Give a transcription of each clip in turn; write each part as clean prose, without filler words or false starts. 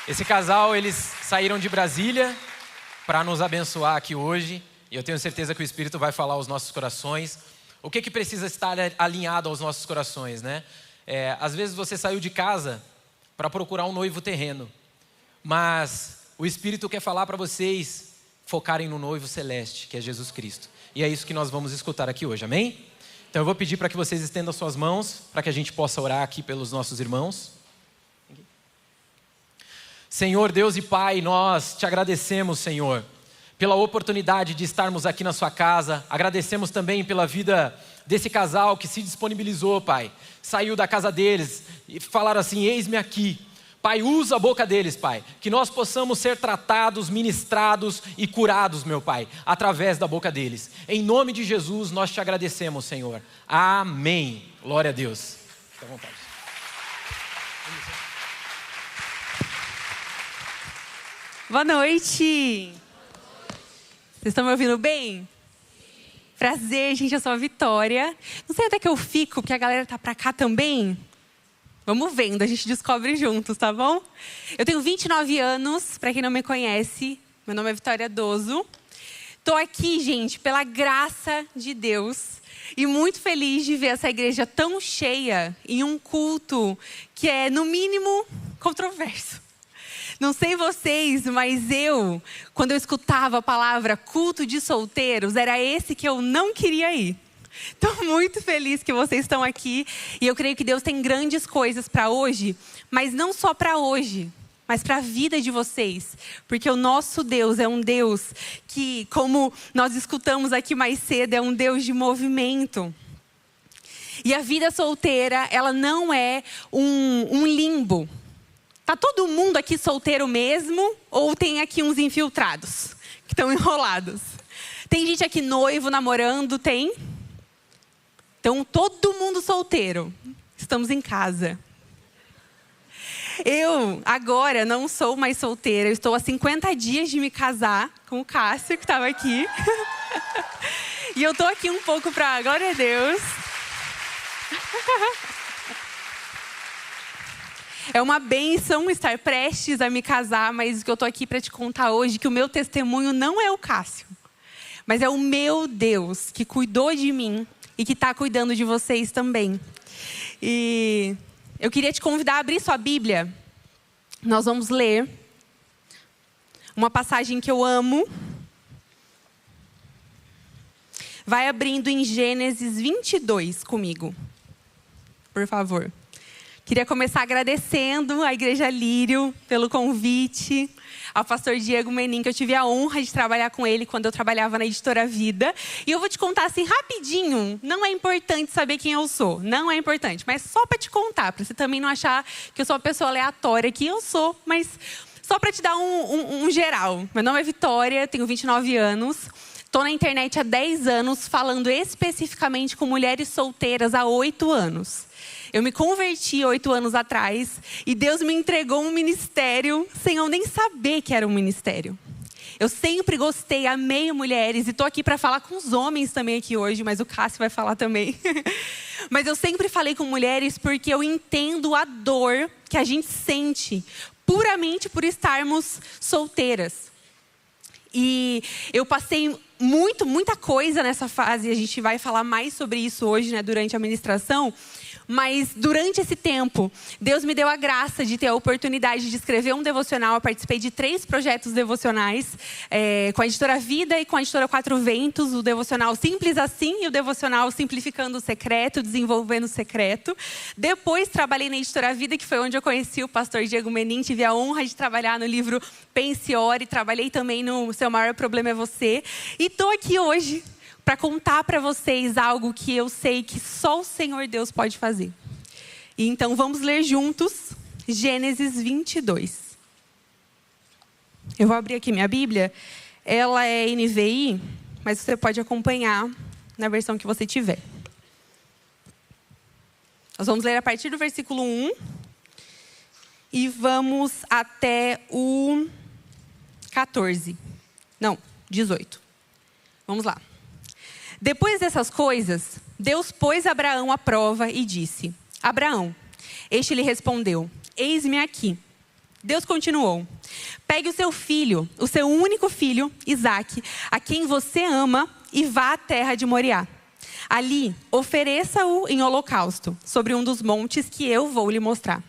Esse casal, eles saíram de Brasília para nos abençoar aqui hoje. E eu tenho certeza que o Espírito vai falar aos nossos corações. O que precisa estar alinhado aos nossos corações, né? Às vezes você saiu de casa para procurar um noivo terreno. Mas o Espírito quer falar para vocês focarem no noivo celeste, que é Jesus Cristo. E é isso que nós vamos escutar aqui hoje, amém? Então eu vou pedir para que vocês estendam suas mãos, para que a gente possa orar aqui pelos nossos irmãos. Senhor Deus e Pai, nós te agradecemos, Senhor, pela oportunidade de estarmos aqui na sua casa. Agradecemos também pela vida desse casal que se disponibilizou, Pai. Saiu da casa deles e falaram assim: eis-me aqui. Pai, usa a boca deles, Pai. Que nós possamos ser tratados, ministrados e curados, meu Pai, através da boca deles. Em nome de Jesus, nós te agradecemos, Senhor. Amém. Glória a Deus. Fique à vontade. Boa noite. Vocês estão me ouvindo bem? Prazer, gente, eu sou a Vitória. Não sei até que eu fico, porque a galera tá pra cá também. Vamos vendo, a gente descobre juntos, tá bom? Eu tenho 29 anos, pra quem não me conhece. Meu nome é Vitória Doso. Tô aqui, gente, pela graça de Deus. E muito feliz de ver essa igreja tão cheia em um culto que é, no mínimo, controverso. Não sei vocês, mas quando eu escutava a palavra culto de solteiros, era esse que eu não queria ir. Estou muito feliz que vocês estão aqui e eu creio que Deus tem grandes coisas para hoje, mas não só para hoje, mas para a vida de vocês. Porque o nosso Deus é um Deus que, como nós escutamos aqui mais cedo, é um Deus de movimento. E a vida solteira, ela não é um limbo. Tá todo mundo aqui solteiro mesmo? Ou tem aqui uns infiltrados que estão enrolados? Tem gente aqui noivo, namorando, tem? Então, todo mundo solteiro. Estamos em casa. Eu, agora, não sou mais solteira. Eu estou há 50 dias de me casar com o Cássio, que estava aqui. E eu estou aqui um pouco para... Glória a Deus. É uma bênção estar prestes a me casar, mas o que eu estou aqui para te contar hoje, que o meu testemunho não é o Cássio, mas é o meu Deus, que cuidou de mim e que está cuidando de vocês também. E eu queria te convidar a abrir sua Bíblia. Nós vamos ler uma passagem que eu amo. Vai abrindo em Gênesis 22 comigo, por favor. Queria começar agradecendo à Igreja Lírio pelo convite, ao pastor Diego Menin, que eu tive a honra de trabalhar com ele quando eu trabalhava na Editora Vida. E eu vou te contar assim rapidinho, não é importante saber quem eu sou, não é importante, mas só para te contar, para você também não achar que eu sou uma pessoa aleatória, que eu sou, mas só para te dar um geral. Meu nome é Vitória, tenho 29 anos, estou na internet há 10 anos, falando especificamente com mulheres solteiras há 8 anos. Eu me converti 8 anos atrás e Deus me entregou um ministério sem eu nem saber que era um ministério. Eu sempre gostei, amei mulheres e estou aqui para falar com os homens também aqui hoje, mas o Cássio vai falar também. Mas eu sempre falei com mulheres porque eu entendo a dor que a gente sente puramente por estarmos solteiras. E eu passei muita coisa nessa fase, a gente vai falar mais sobre isso hoje, né, durante a ministração. Mas durante esse tempo, Deus me deu a graça de ter a oportunidade de escrever um devocional. Eu participei de 3 projetos devocionais, com a Editora Vida e com a Editora Quatro Ventos. O devocional Simples Assim e o devocional Simplificando o Secreto, Desenvolvendo o Secreto. Depois trabalhei na Editora Vida, que foi onde eu conheci o pastor Diego Menin. Tive a honra de trabalhar no livro Pense e Ore. Trabalhei também no Seu Maior Problema é Você. E estou aqui hoje para contar para vocês algo que eu sei que só o Senhor Deus pode fazer. E então vamos ler juntos Gênesis 22. Eu vou abrir aqui minha Bíblia. Ela é NVI, mas você pode acompanhar na versão que você tiver. Nós vamos ler a partir do versículo 1 e vamos até o 14. Não, 18. Vamos lá. Depois dessas coisas, Deus pôs Abraão à prova e disse: Abraão. Este lhe respondeu: Eis-me aqui. Deus continuou: pegue o seu filho, o seu único filho, Isaque, a quem você ama, e vá à terra de Moriá. Ali, ofereça-o em holocausto, sobre um dos montes que eu vou lhe mostrar.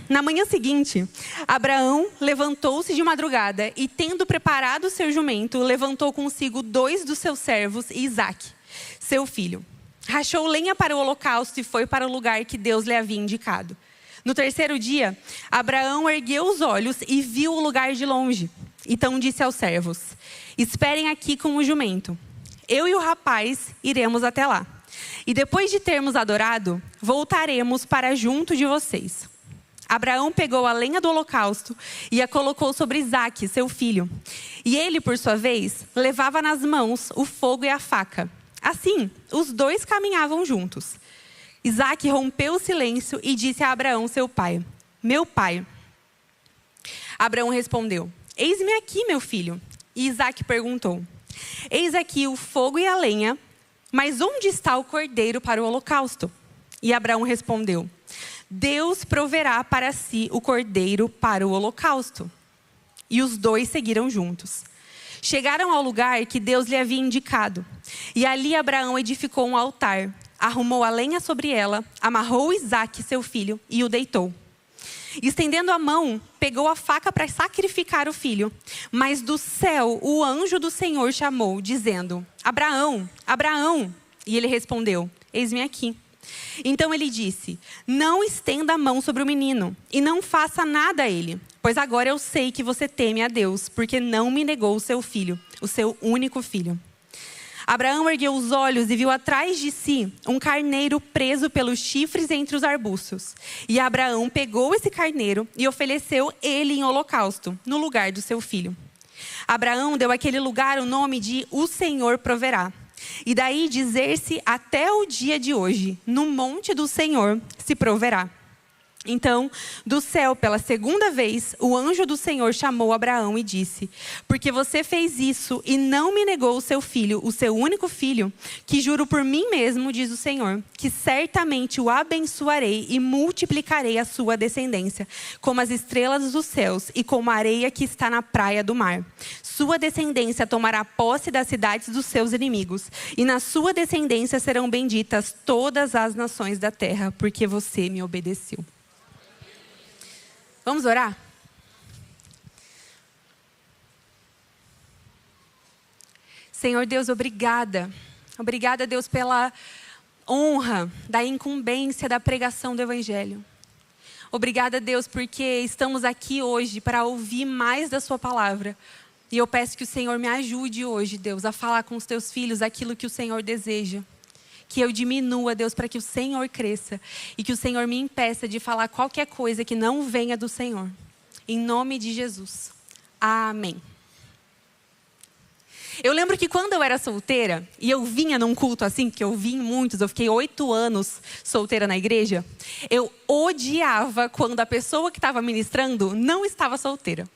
Na manhã seguinte, Abraão levantou-se de madrugada e, tendo preparado o seu jumento, levantou consigo 2 dos seus servos e Isaque, seu filho. Rachou lenha para o holocausto e foi para o lugar que Deus lhe havia indicado. No terceiro dia, Abraão ergueu os olhos e viu o lugar de longe. Então disse aos servos: esperem aqui com o jumento. Eu e o rapaz iremos até lá. E depois de termos adorado, voltaremos para junto de vocês. Abraão pegou a lenha do holocausto e a colocou sobre Isaque, seu filho. E ele, por sua vez, levava nas mãos o fogo e a faca. Assim, os 2 caminhavam juntos. Isaque rompeu o silêncio e disse a Abraão, seu pai: meu pai. Abraão respondeu: eis-me aqui, meu filho. E Isaque perguntou: eis aqui o fogo e a lenha, mas onde está o cordeiro para o holocausto? E Abraão respondeu: Deus proverá para si o cordeiro para o holocausto. E os 2 seguiram juntos. Chegaram ao lugar que Deus lhe havia indicado. E ali Abraão edificou um altar, arrumou a lenha sobre ela, amarrou Isaque, seu filho, e o deitou. Estendendo a mão, pegou a faca para sacrificar o filho. Mas do céu o anjo do Senhor chamou, dizendo: Abraão, Abraão. E ele respondeu: eis-me aqui. Então ele disse: não estenda a mão sobre o menino e não faça nada a ele, pois agora eu sei que você teme a Deus, porque não me negou o seu filho, o seu único filho. Abraão ergueu os olhos e viu atrás de si um carneiro preso pelos chifres entre os arbustos. E Abraão pegou esse carneiro e ofereceu ele em holocausto, no lugar do seu filho. Abraão deu àquele lugar o nome de O Senhor Proverá. E daí dizer-se até o dia de hoje: no monte do Senhor se proverá. Então, do céu, pela segunda vez, o anjo do Senhor chamou Abraão e disse: porque você fez isso e não me negou o seu filho, o seu único filho, que juro por mim mesmo, diz o Senhor, que certamente o abençoarei e multiplicarei a sua descendência, como as estrelas dos céus e como a areia que está na praia do mar. Sua descendência tomará posse das cidades dos seus inimigos, e na sua descendência serão benditas todas as nações da terra, porque você me obedeceu. Vamos orar? Senhor Deus, obrigada. Obrigada, Deus, pela honra da incumbência da pregação do Evangelho. Obrigada, Deus, porque estamos aqui hoje para ouvir mais da sua palavra. E eu peço que o Senhor me ajude hoje, Deus, a falar com os teus filhos aquilo que o Senhor deseja. Que eu diminua, Deus, para que o Senhor cresça. E que o Senhor me impeça de falar qualquer coisa que não venha do Senhor. Em nome de Jesus. Amém. Eu lembro que quando eu era solteira, e eu vinha num culto assim, que eu vim em muitos, eu fiquei 8 anos solteira na igreja, eu odiava quando a pessoa que estava ministrando não estava solteira.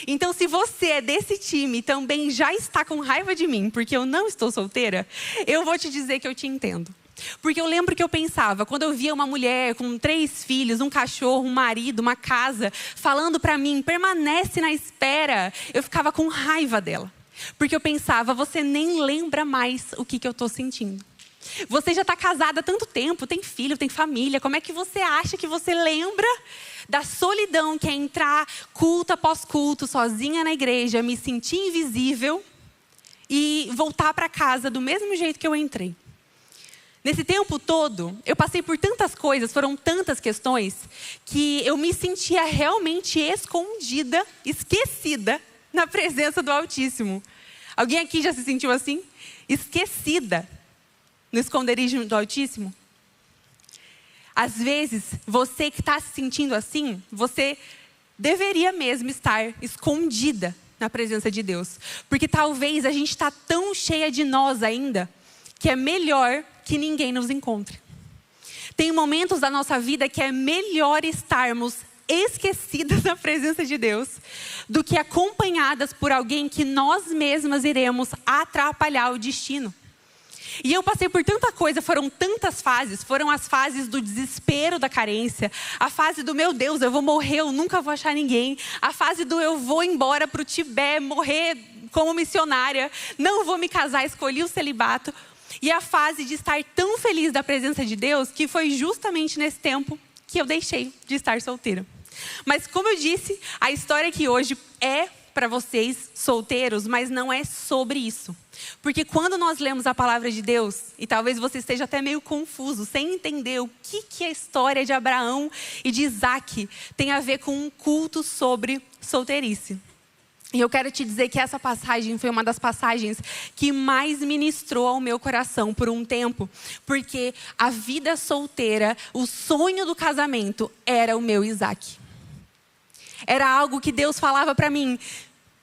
Então, se você é desse time e também já está com raiva de mim, porque eu não estou solteira, eu vou te dizer que eu te entendo. Porque eu lembro que eu pensava, quando eu via uma mulher com 3 filhos, um cachorro, um marido, uma casa, falando para mim, permanece na espera, eu ficava com raiva dela. Porque eu pensava, você nem lembra mais o que eu estou sentindo. Você já está casada há tanto tempo, tem filho, tem família, como é que você acha que você lembra da solidão que é entrar culto após culto, sozinha na igreja, me sentir invisível e voltar para casa do mesmo jeito que eu entrei? Nesse tempo todo, eu passei por tantas coisas, foram tantas questões, que eu me sentia realmente escondida, esquecida na presença do Altíssimo. Alguém aqui já se sentiu assim? Esquecida no esconderijo do Altíssimo? Às vezes, você que está se sentindo assim, você deveria mesmo estar escondida na presença de Deus. Porque talvez a gente está tão cheia de nós ainda, que é melhor que ninguém nos encontre. Tem momentos da nossa vida que é melhor estarmos esquecidas na presença de Deus, do que acompanhadas por alguém que nós mesmas iremos atrapalhar o destino. E eu passei por tanta coisa, foram tantas fases. Foram as fases do desespero da carência. A fase do, meu Deus, eu vou morrer, eu nunca vou achar ninguém. A fase do, eu vou embora para o Tibete, morrer como missionária. Não vou me casar, escolhi o celibato. E a fase de estar tão feliz da presença de Deus, que foi justamente nesse tempo que eu deixei de estar solteira. Mas como eu disse, a história aqui hoje é para vocês solteiros, mas não é sobre isso. Porque quando nós lemos a palavra de Deus, e talvez você esteja até meio confuso, sem entender o que a história de Abraão e de Isaac tem a ver com um culto sobre solteirice. E eu quero te dizer que essa passagem foi uma das passagens que mais ministrou ao meu coração por um tempo. Porque a vida solteira, o sonho do casamento, era o meu Isaac. Era algo que Deus falava para mim,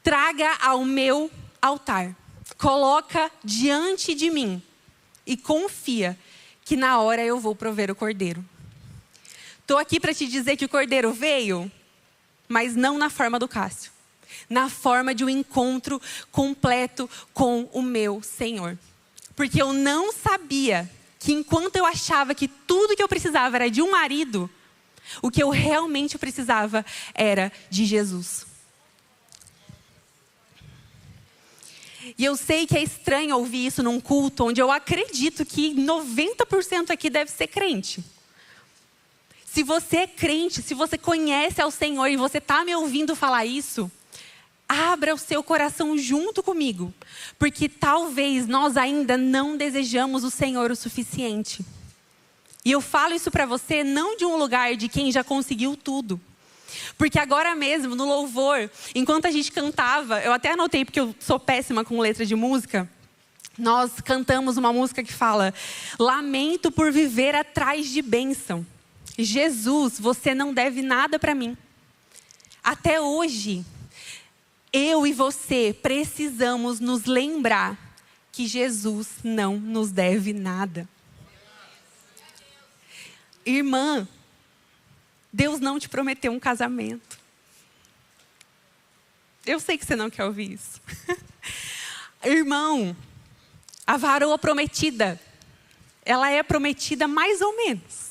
traga ao meu altar. Coloca diante de mim e confia que na hora eu vou prover o cordeiro. Estou aqui para te dizer que o cordeiro veio, mas não na forma do Cássio. Na forma de um encontro completo com o meu Senhor. Porque eu não sabia que enquanto eu achava que tudo que eu precisava era de um marido, o que eu realmente precisava era de Jesus. E eu sei que é estranho ouvir isso num culto onde eu acredito que 90% aqui deve ser crente. Se você é crente, se você conhece ao Senhor e você está me ouvindo falar isso, abra o seu coração junto comigo. Porque talvez nós ainda não desejamos o Senhor o suficiente. E eu falo isso para você não de um lugar de quem já conseguiu tudo. Porque agora mesmo, no louvor, enquanto a gente cantava, eu até anotei porque eu sou péssima com letra de música, nós cantamos uma música que fala, lamento por viver atrás de bênção. Jesus, você não deve nada para mim. Até hoje, eu e você precisamos nos lembrar que Jesus não nos deve nada. Irmã, Deus não te prometeu um casamento. Eu sei que você não quer ouvir isso. Irmão, a varoa prometida, ela é prometida mais ou menos.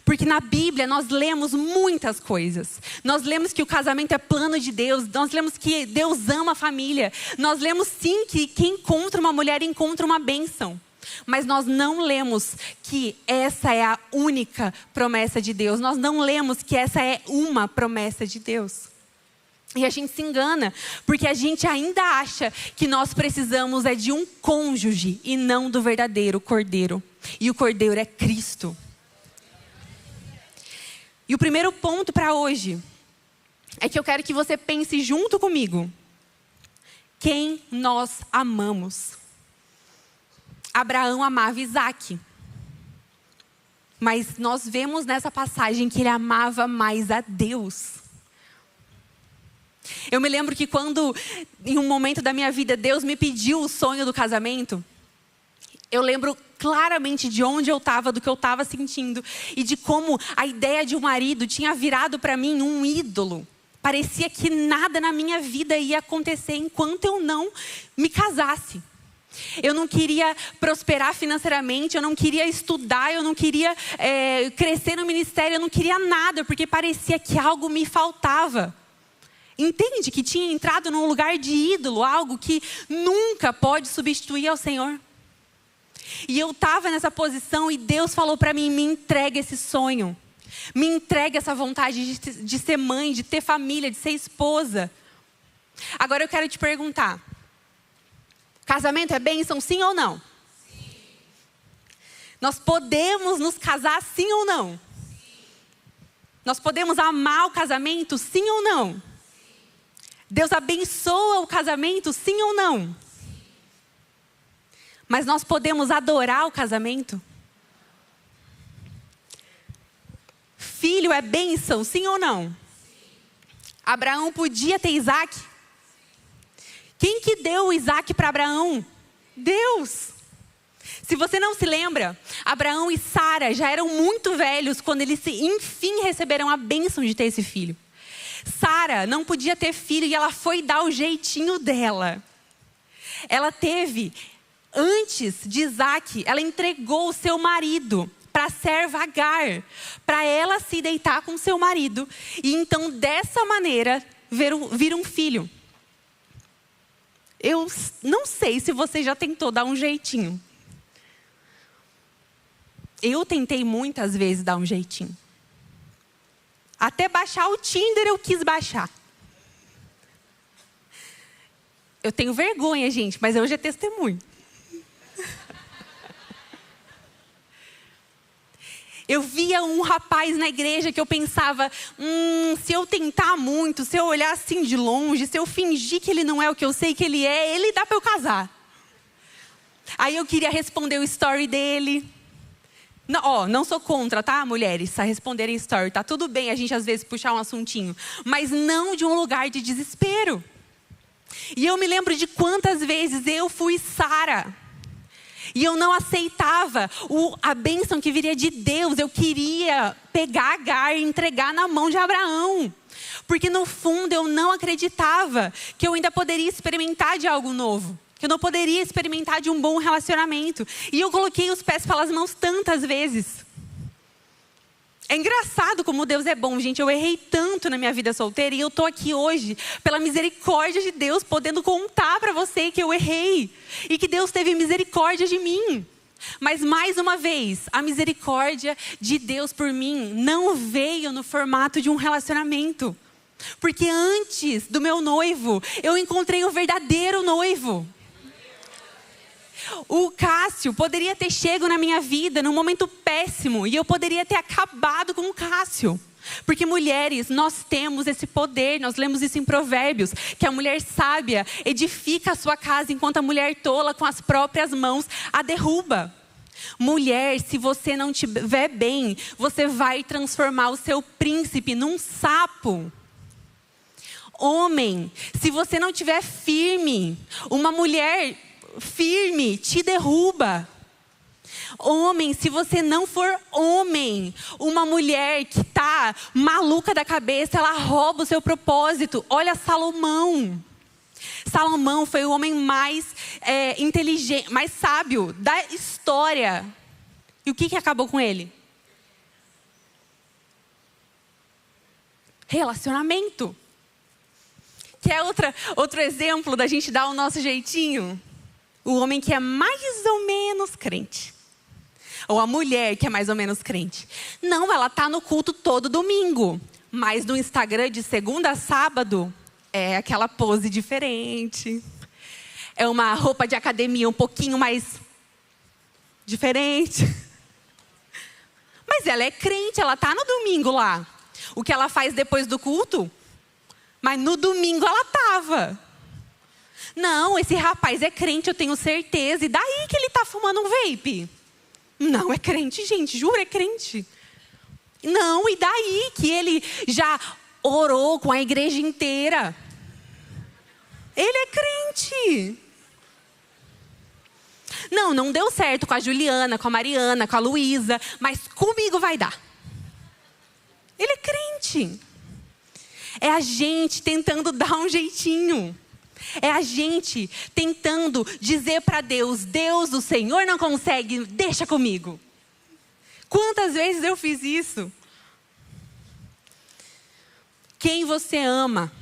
Porque na Bíblia nós lemos muitas coisas. Nós lemos que o casamento é plano de Deus. Nós lemos que Deus ama a família. Nós lemos sim que quem encontra uma mulher encontra uma bênção. Mas nós não lemos que essa é a única promessa de Deus. Nós não lemos que essa é uma promessa de Deus. E a gente se engana, porque a gente ainda acha que nós precisamos é de um cônjuge e não do verdadeiro cordeiro. E o cordeiro é Cristo. E o primeiro ponto para hoje é que eu quero que você pense junto comigo. Quem nós amamos? Abraão amava Isaac. Mas nós vemos nessa passagem que ele amava mais a Deus. Eu me lembro que quando, em um momento da minha vida, Deus me pediu o sonho do casamento, eu lembro claramente de onde eu estava, do que eu estava sentindo. E de como a ideia de um marido tinha virado para mim um ídolo. Parecia que nada na minha vida ia acontecer enquanto eu não me casasse. Eu não queria prosperar financeiramente, eu não queria estudar, eu não queria crescer no ministério, eu não queria nada, porque parecia que algo me faltava. Entende que tinha entrado num lugar de ídolo, algo que nunca pode substituir ao Senhor. E eu estava nessa posição e Deus falou para mim, me entrega esse sonho. Me entrega essa vontade de ser mãe, de ter família, de ser esposa. Agora eu quero te perguntar. Casamento é bênção, sim ou não? Sim. Nós podemos nos casar, sim ou não? Sim. Nós podemos amar o casamento, sim ou não? Sim. Deus abençoa o casamento, sim ou não? Sim. Mas nós podemos adorar o casamento? Filho é bênção, sim ou não? Sim. Abraão podia ter Isaac? Quem que deu o Isaac para Abraão? Deus. Se você não se lembra, Abraão e Sara já eram muito velhos quando eles enfim receberam a bênção de ter esse filho. Sara não podia ter filho e ela foi dar o jeitinho dela. Ela teve Antes de Isaac, ela entregou o seu marido para a serva Agar, para ela se deitar com seu marido. E então, dessa maneira, vir um filho. Eu não sei se você já tentou dar um jeitinho. Eu tentei muitas vezes dar um jeitinho. Até baixar o Tinder eu quis baixar. Eu tenho vergonha, gente, mas hoje é testemunho. Eu via um rapaz na igreja que eu pensava, se eu tentar muito, se eu olhar assim de longe, se eu fingir que ele não é o que eu sei que ele é, ele dá para eu casar. Aí eu queria responder o story dele. Não sou contra, tá, mulheres, a responderem story. Tá tudo bem a gente às vezes puxar um assuntinho, mas não de um lugar de desespero. E eu me lembro de quantas vezes eu fui Sara. E eu não aceitava a bênção que viria de Deus. Eu queria pegar Agar e entregar na mão de Abraão. Porque no fundo eu não acreditava que eu ainda poderia experimentar de algo novo. Que eu não poderia experimentar de um bom relacionamento. E eu coloquei os pés pelas mãos tantas vezes. É engraçado como Deus é bom, gente. Eu errei tanto na minha vida solteira e eu estou aqui hoje, pela misericórdia de Deus, podendo contar para você que eu errei. E que Deus teve misericórdia de mim. Mas mais uma vez, a misericórdia de Deus por mim não veio no formato de um relacionamento. Porque antes do meu noivo, eu encontrei o verdadeiro noivo. O Cássio poderia ter chegado na minha vida num momento péssimo e eu poderia ter acabado com o Cássio. Porque mulheres, nós temos esse poder, nós lemos isso em Provérbios, que a mulher sábia edifica a sua casa enquanto a mulher tola com as próprias mãos a derruba. Mulher, se você não estiver bem, você vai transformar o seu príncipe num sapo. Homem, se você não estiver firme, uma mulher firme te derruba. Homem, se você não for homem, uma mulher que está maluca da cabeça, ela rouba o seu propósito. Olha Salomão. Salomão foi o homem mais inteligente, mais sábio da história. E o que acabou com ele? Relacionamento. Quer outro exemplo da gente dar o nosso jeitinho? O homem que é mais ou menos crente. Ou a mulher que é mais ou menos crente. Não, ela está no culto todo domingo. Mas no Instagram de segunda a sábado, é aquela pose diferente. É uma roupa de academia um pouquinho mais diferente. Mas ela é crente, ela está no domingo lá. O que ela faz depois do culto? Mas no domingo ela estava. Não, esse rapaz é crente, eu tenho certeza. E daí que ele está fumando um vape? Não, é crente, gente, juro, é crente. Não, e daí que ele já orou com a igreja inteira? Ele é crente. Não deu certo com a Juliana, com a Mariana, com a Luísa, mas comigo vai dar. Ele é crente. É a gente tentando dar um jeitinho. É a gente tentando dizer para Deus, Deus, o Senhor não consegue, deixa comigo. Quantas vezes eu fiz isso? Quem você ama?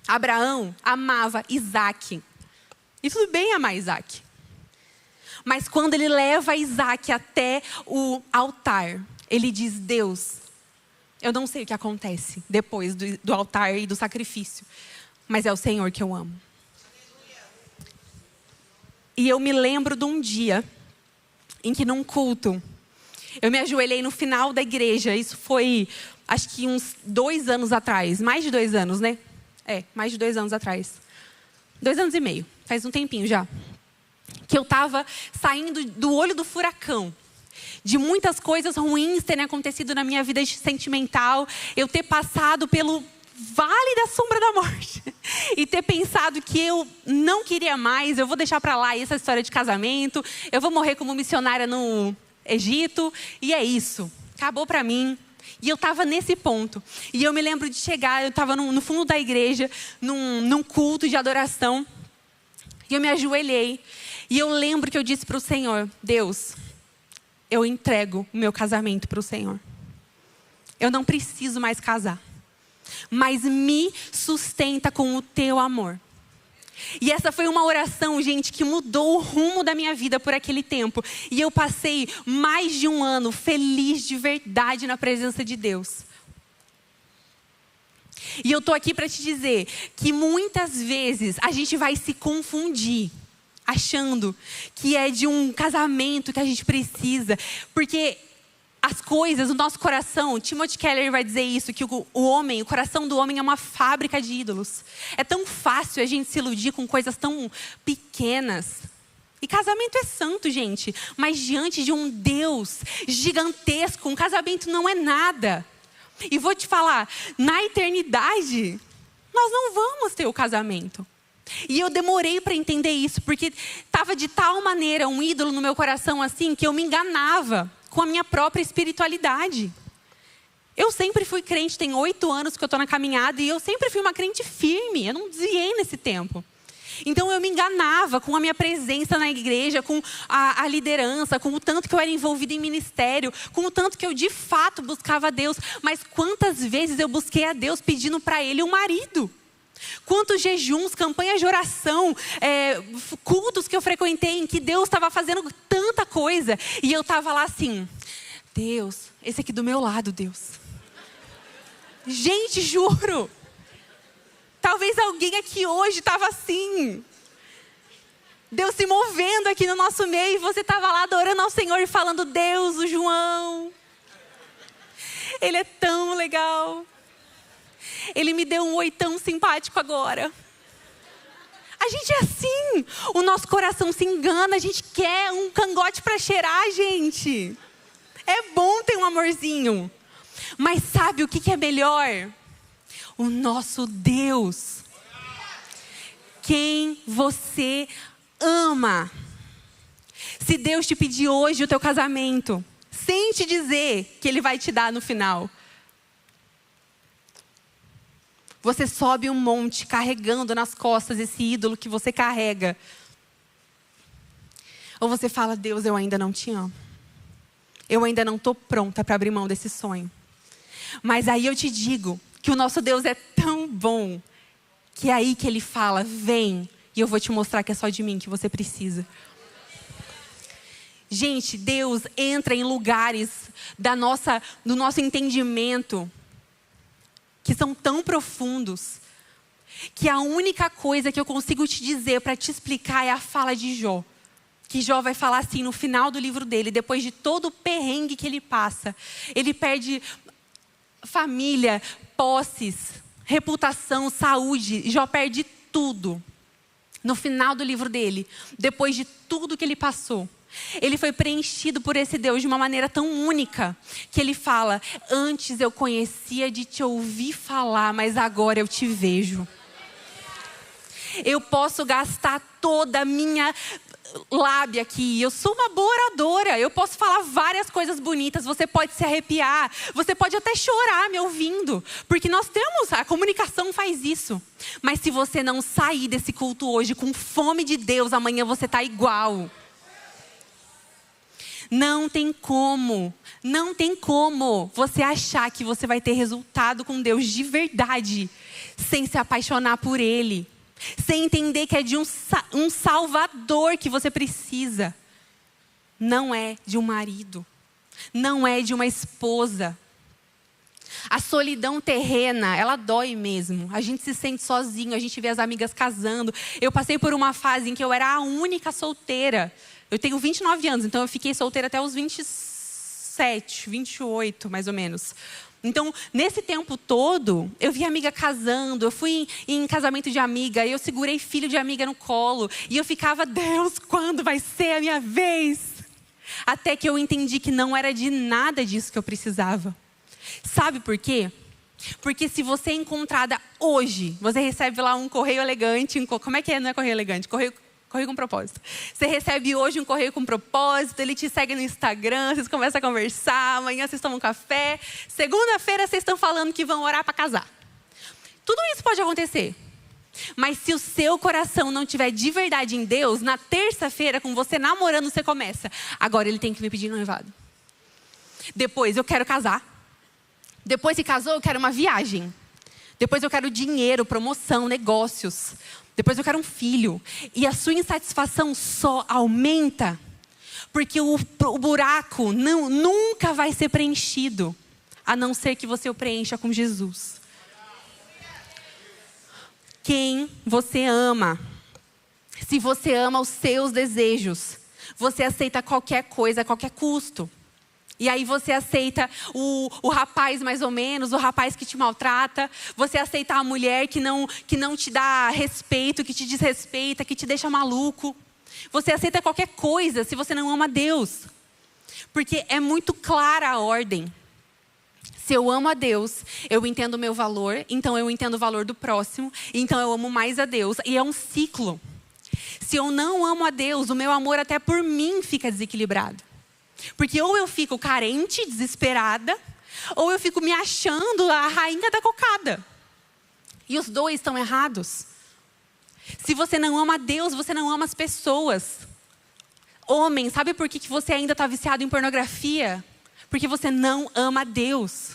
Abraão amava Isaac. E tudo bem amar Isaac. Mas quando ele leva Isaac até o altar, ele diz, Deus, eu não sei o que acontece depois do altar e do sacrifício. Mas é o Senhor que eu amo. E eu me lembro de um dia em que num culto, eu me ajoelhei no final da igreja. Isso foi, acho que uns 2 anos atrás. Mais de 2 anos, né? Mais de 2 anos atrás. 2 anos e meio. Faz um tempinho já. Que eu estava saindo do olho do furacão. De muitas coisas ruins terem acontecido na minha vida sentimental. Eu ter passado pelo vale da sombra da morte. E ter pensado que eu não queria mais, eu vou deixar para lá essa história de casamento, eu vou morrer como missionária no Egito, e é isso. Acabou para mim. E eu estava nesse ponto. E eu me lembro de chegar, eu estava no fundo da igreja, num culto de adoração. E eu me ajoelhei. E eu lembro que eu disse para o Senhor: Deus, eu entrego o meu casamento para o Senhor. Eu não preciso mais casar. Mas me sustenta com o teu amor. E essa foi uma oração, gente, que mudou o rumo da minha vida por aquele tempo. E eu passei mais de um ano feliz de verdade na presença de Deus. E eu estou aqui para te dizer que muitas vezes a gente vai se confundir, achando que é de um casamento que a gente precisa. Porque as coisas, o nosso coração, Timothy Keller vai dizer isso, que o coração do homem é uma fábrica de ídolos. É tão fácil a gente se iludir com coisas tão pequenas. E casamento é santo, gente. Mas diante de um Deus gigantesco, um casamento não é nada. E vou te falar, na eternidade, nós não vamos ter o casamento. E eu demorei para entender isso, porque estava de tal maneira um ídolo no meu coração assim, que eu me enganava com a minha própria espiritualidade. Eu sempre fui crente, tem 8 anos que eu estou na caminhada, e eu sempre fui uma crente firme, eu não desviei nesse tempo. Então eu me enganava com a minha presença na igreja, com a liderança, com o tanto que eu era envolvida em ministério, com o tanto que eu de fato buscava a Deus. Mas quantas vezes eu busquei a Deus pedindo para Ele um marido? Quantos jejuns, campanhas de oração, cultos que eu frequentei em que Deus estava fazendo tanta coisa. E eu estava lá assim: Deus, esse aqui do meu lado, Deus. Gente, juro. Talvez alguém aqui hoje estava assim. Deus se movendo aqui no nosso meio. E você estava lá adorando ao Senhor e falando: Deus, o João. Ele é tão legal. Ele me deu um oi tão simpático agora. A gente é assim. O nosso coração se engana. A gente quer um cangote para cheirar, gente. É bom ter um amorzinho. Mas sabe o que é melhor? O nosso Deus. Quem você ama. Se Deus te pedir hoje o teu casamento, sem te dizer que Ele vai te dar no final, você sobe um monte carregando nas costas esse ídolo que você carrega. Ou você fala: Deus, eu ainda não te amo. Eu ainda não estou pronta para abrir mão desse sonho. Mas aí eu te digo que o nosso Deus é tão bom, que é aí que Ele fala: vem, e eu vou te mostrar que é só de mim que você precisa. Gente, Deus entra em lugares do nosso entendimento que são tão profundos, que a única coisa que eu consigo te dizer para te explicar é a fala de Jó. Que Jó vai falar assim no final do livro dele, depois de todo o perrengue que ele passa. Ele perde família, posses, reputação, saúde. Jó perde tudo. No final do livro dele, depois de tudo que ele passou, ele foi preenchido por esse Deus de uma maneira tão única, que ele fala: antes eu conhecia de te ouvir falar, mas agora eu te vejo. Eu posso gastar toda a minha lábia aqui, eu sou uma boa oradora, eu posso falar várias coisas bonitas, você pode se arrepiar, você pode até chorar me ouvindo, porque a comunicação faz isso. Mas se você não sair desse culto hoje com fome de Deus, amanhã você está igual. Não tem como você achar que você vai ter resultado com Deus de verdade, sem se apaixonar por Ele, sem entender que é de um Salvador que você precisa. Não é de um marido, não é de uma esposa. A solidão terrena, ela dói mesmo. A gente se sente sozinho, a gente vê as amigas casando. Eu passei por uma fase em que eu era a única solteira. Eu tenho 29 anos, então eu fiquei solteira até os 27, 28, mais ou menos. Então, nesse tempo todo, eu vi amiga casando, eu fui em casamento de amiga, eu segurei filho de amiga no colo. E eu ficava: Deus, quando vai ser a minha vez? Até que eu entendi que não era de nada disso que eu precisava. Sabe por quê? Porque se você é encontrada hoje, você recebe lá um correio elegante, como é que é? Não é correio elegante, correio com propósito. Você recebe hoje um correio com propósito, ele te segue no Instagram, vocês começam a conversar, amanhã vocês tomam um café, segunda-feira vocês estão falando que vão orar para casar. Tudo isso pode acontecer. Mas se o seu coração não tiver de verdade em Deus, na terça-feira, com você namorando, você começa. Agora ele tem que me pedir noivado. Depois eu quero casar. Depois que casou, eu quero uma viagem. Depois eu quero dinheiro, promoção, negócios. Depois eu quero um filho. E a sua insatisfação só aumenta. Porque o buraco nunca vai ser preenchido. A não ser que você o preencha com Jesus. Quem você ama. Se você ama os seus desejos, você aceita qualquer coisa a qualquer custo. E aí você aceita o rapaz mais ou menos, o rapaz que te maltrata. Você aceita a mulher que não te dá respeito, que te desrespeita, que te deixa maluco. Você aceita qualquer coisa se você não ama Deus. Porque é muito clara a ordem. Se eu amo a Deus, eu entendo o meu valor, então eu entendo o valor do próximo, então eu amo mais a Deus. E é um ciclo. Se eu não amo a Deus, o meu amor até por mim fica desequilibrado. Porque ou eu fico carente, desesperada, ou eu fico me achando a rainha da cocada. E os dois estão errados. Se você não ama a Deus, você não ama as pessoas. Homem, sabe por que você ainda está viciado em pornografia? Porque você não ama a Deus.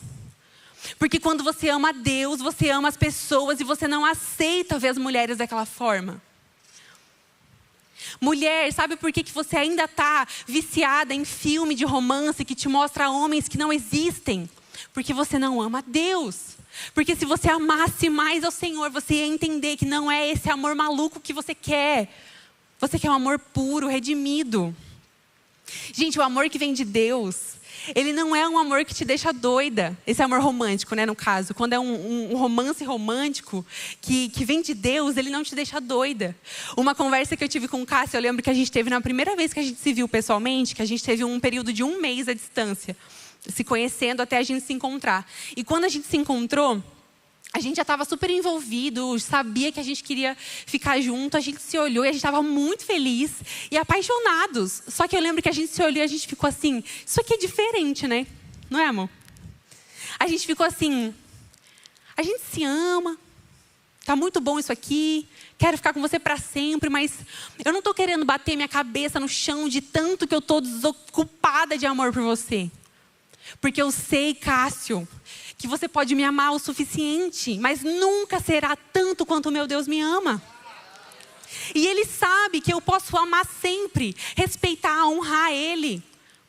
Porque quando você ama a Deus, você ama as pessoas e você não aceita ver as mulheres daquela forma. Mulher, sabe por que você ainda está viciada em filme de romance que te mostra homens que não existem? Porque você não ama a Deus. Porque se você amasse mais ao Senhor, você ia entender que não é esse amor maluco que você quer. Você quer um amor puro, redimido. Gente, o amor que vem de Deus, ele não é um amor que te deixa doida. Esse amor romântico, né, no caso. Quando é um romance romântico que vem de Deus, ele não te deixa doida. Uma conversa que eu tive com o Cássio, eu lembro que a gente teve na primeira vez que a gente se viu pessoalmente, que a gente teve um período de 1 mês à distância, se conhecendo até a gente se encontrar. E quando a gente se encontrou, a gente já estava super envolvido, sabia que a gente queria ficar junto, a gente se olhou e a gente estava muito feliz e apaixonados. Só que eu lembro que a gente se olhou e a gente ficou assim, isso aqui é diferente, né? Não é, amor? A gente ficou assim, a gente se ama, tá muito bom isso aqui, quero ficar com você para sempre, mas eu não estou querendo bater minha cabeça no chão de tanto que eu estou desocupada de amor por você. Porque eu sei, Cássio, que você pode me amar o suficiente, mas nunca será tanto quanto o meu Deus me ama. E Ele sabe que eu posso amar sempre, respeitar, honrar Ele,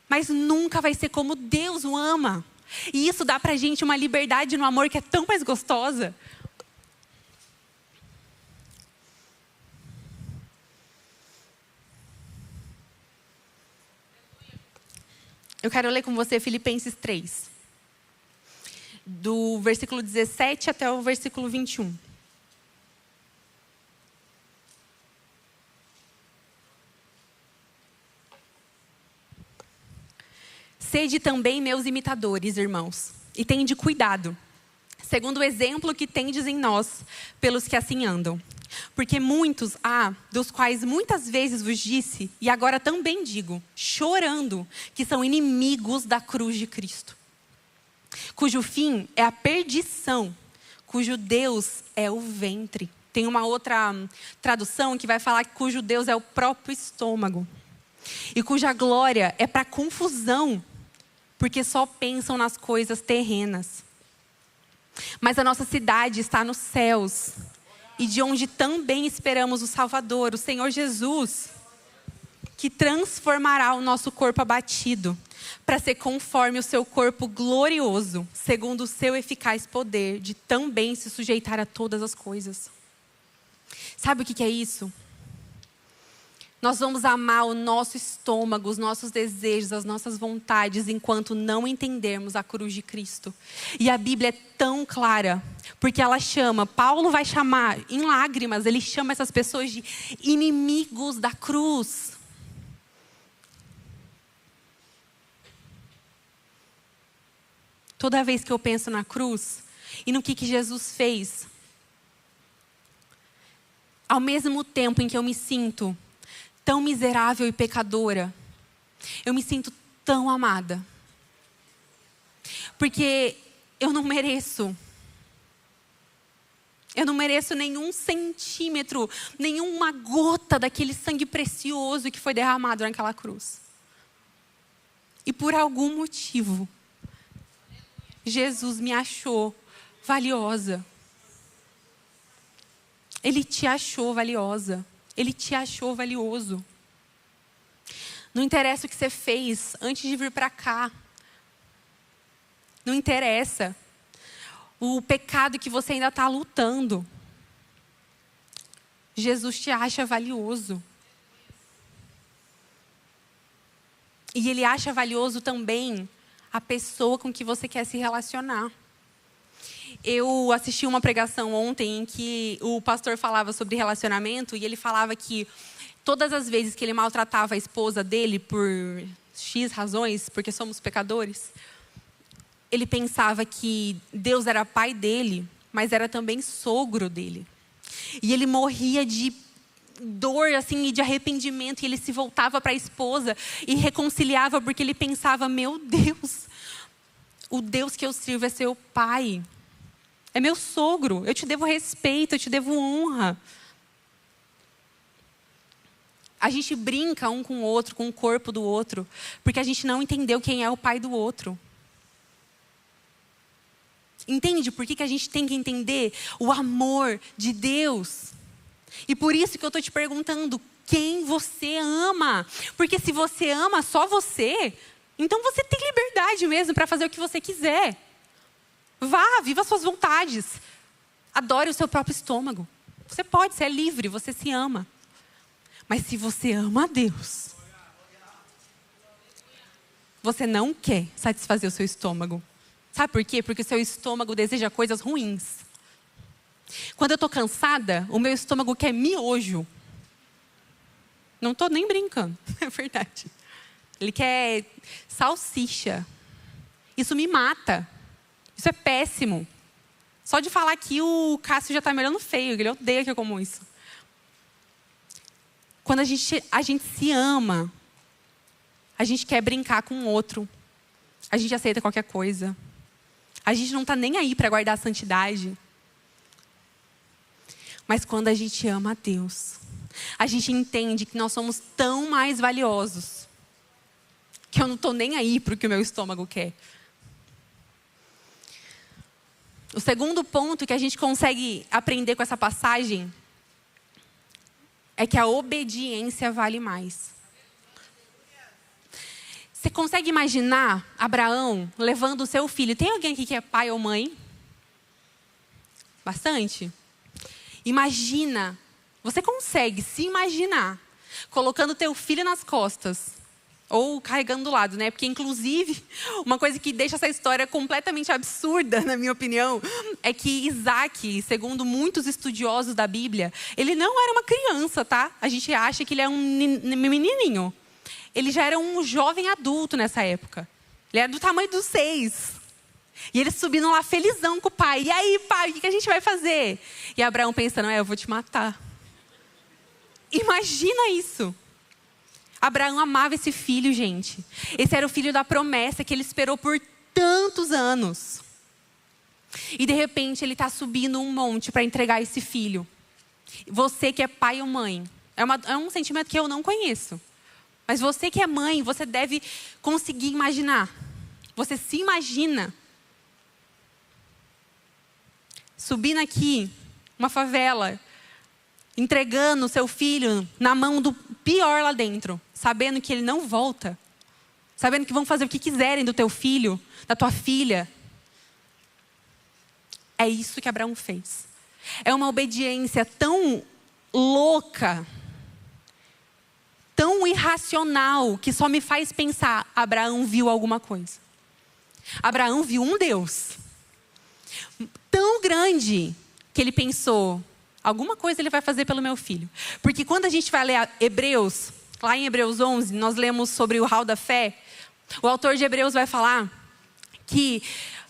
mas nunca vai ser como Deus o ama. E isso dá pra gente uma liberdade no amor que é tão mais gostosa. Eu quero ler com você Filipenses 3. Do versículo 17 até o versículo 21. Sede também meus imitadores, irmãos, e tende cuidado, segundo o exemplo que tendes em nós, pelos que assim andam. Porque muitos há, dos quais muitas vezes vos disse, e agora também digo, chorando, que são inimigos da cruz de Cristo. Cujo fim é a perdição, cujo Deus é o ventre. Tem uma outra tradução que vai falar que cujo Deus é o próprio estômago. E cuja glória é para confusão, porque só pensam nas coisas terrenas. Mas a nossa cidade está nos céus, e de onde também esperamos o Salvador, o Senhor Jesus, que transformará o nosso corpo abatido, para ser conforme o seu corpo glorioso, segundo o seu eficaz poder, de também se sujeitar a todas as coisas. Sabe o que é isso? Nós vamos amar o nosso estômago, os nossos desejos, as nossas vontades, enquanto não entendermos a cruz de Cristo. E a Bíblia é tão clara, porque ela chama, Paulo vai chamar, em lágrimas, ele chama essas pessoas de inimigos da cruz. Toda vez que eu penso na cruz e no que Jesus fez, ao mesmo tempo em que eu me sinto tão miserável e pecadora, eu me sinto tão amada. Porque eu não mereço. Eu não mereço nenhum centímetro, nenhuma gota daquele sangue precioso que foi derramado naquela cruz. E por algum motivo, Jesus me achou valiosa. Ele te achou valiosa. Ele te achou valioso. Não interessa o que você fez antes de vir para cá. Não interessa o pecado que você ainda está lutando. Jesus te acha valioso. E Ele acha valioso também a pessoa com que você quer se relacionar. Eu assisti uma pregação ontem em que o pastor falava sobre relacionamento e ele falava que todas as vezes que ele maltratava a esposa dele por X razões, porque somos pecadores, ele pensava que Deus era pai dele, mas era também sogro dele. E ele morria de dor assim, e de arrependimento, e ele se voltava para a esposa e reconciliava, porque ele pensava, meu Deus, o Deus que eu sirvo é seu pai. É meu sogro, eu te devo respeito, eu te devo honra. A gente brinca um com o outro, com o corpo do outro, porque a gente não entendeu quem é o pai do outro. Entende por que a gente tem que entender o amor de Deus? E por isso que eu estou te perguntando, quem você ama? Porque se você ama só você, então você tem liberdade mesmo para fazer o que você quiser. Vá, viva suas vontades. Adore o seu próprio estômago. Você pode, você é livre, você se ama. Mas se você ama a Deus, você não quer satisfazer o seu estômago. Sabe por quê? Porque o seu estômago deseja coisas ruins. Quando eu estou cansada, o meu estômago quer miojo. Não estou nem brincando, é verdade. Ele quer salsicha. Isso me mata. Isso é péssimo. Só de falar aqui, o Cássio já está me olhando feio. Ele odeia que eu como isso. Quando a gente se ama, a gente quer brincar com o outro. A gente aceita qualquer coisa. A gente não está nem aí para guardar a santidade. Mas quando a gente ama a Deus, a gente entende que nós somos tão mais valiosos, que eu não estou nem aí para o que o meu estômago quer. O segundo ponto que a gente consegue aprender com essa passagem é que a obediência vale mais. Você consegue imaginar Abraão levando o seu filho? Tem alguém aqui que é pai ou mãe? Bastante? Imagina, você consegue se imaginar colocando teu filho nas costas ou carregando do lado, né? Porque, inclusive, uma coisa que deixa essa história completamente absurda, na minha opinião, é que Isaac, segundo muitos estudiosos da Bíblia, ele não era uma criança, tá? A gente acha que ele é um menininho. Ele já era um jovem adulto nessa época. Ele era do tamanho dos 6. E eles subindo lá felizão com o pai. E aí, pai, o que a gente vai fazer? E Abraão pensando, eu vou te matar. Imagina isso. Abraão amava esse filho, gente. Esse era o filho da promessa que ele esperou por tantos anos. E de repente ele está subindo um monte para entregar esse filho. Você que é pai ou mãe, é um sentimento que eu não conheço. Mas você que é mãe, você deve conseguir imaginar. Você se imagina subindo aqui, uma favela, entregando o seu filho na mão do pior lá dentro, sabendo que ele não volta, sabendo que vão fazer o que quiserem do teu filho, da tua filha. É isso que Abraão fez. É uma obediência tão louca, tão irracional, que só me faz pensar, Abraão viu alguma coisa. Abraão viu um Deus tão grande que ele pensou, alguma coisa ele vai fazer pelo meu filho. Porque quando a gente vai ler Hebreus, lá em Hebreus 11, nós lemos sobre o hall da fé. O autor de Hebreus vai falar que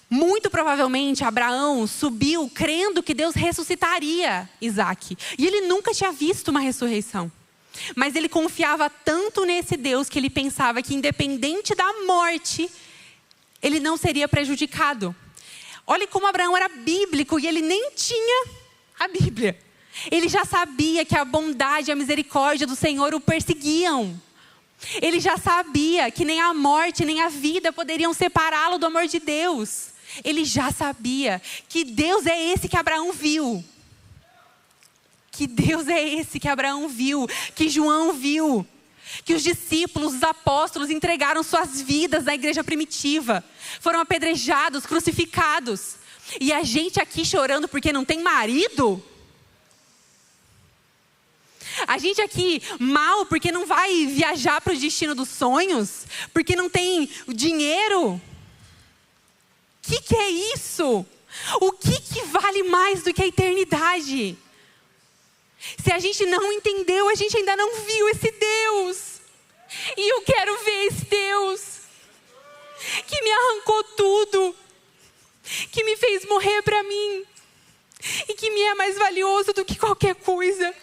muito provavelmente Abraão subiu crendo que Deus ressuscitaria Isaac. E ele nunca tinha visto uma ressurreição. Mas ele confiava tanto nesse Deus que ele pensava que, independente da morte, ele não seria prejudicado. Olha como Abraão era bíblico e ele nem tinha A Bíblia. Ele já sabia que a bondade e a misericórdia do Senhor o perseguiam. Ele já sabia que nem a morte, nem a vida poderiam separá-lo do amor de Deus. Ele já sabia que Deus é esse que Abraão viu. Que Deus é esse que Abraão viu, que João viu. Que os discípulos, os apóstolos entregaram suas vidas na igreja primitiva. Foram apedrejados, crucificados. E a gente aqui chorando porque não tem marido? A gente aqui mal porque não vai viajar para o destino dos sonhos? Porque não tem dinheiro? O que é isso? O que vale mais do que a eternidade? Se a gente não entendeu, a gente ainda não viu esse Deus. E eu quero ver esse Deus que me arrancou tudo, que me fez morrer para mim e que me é mais valioso do que qualquer coisa.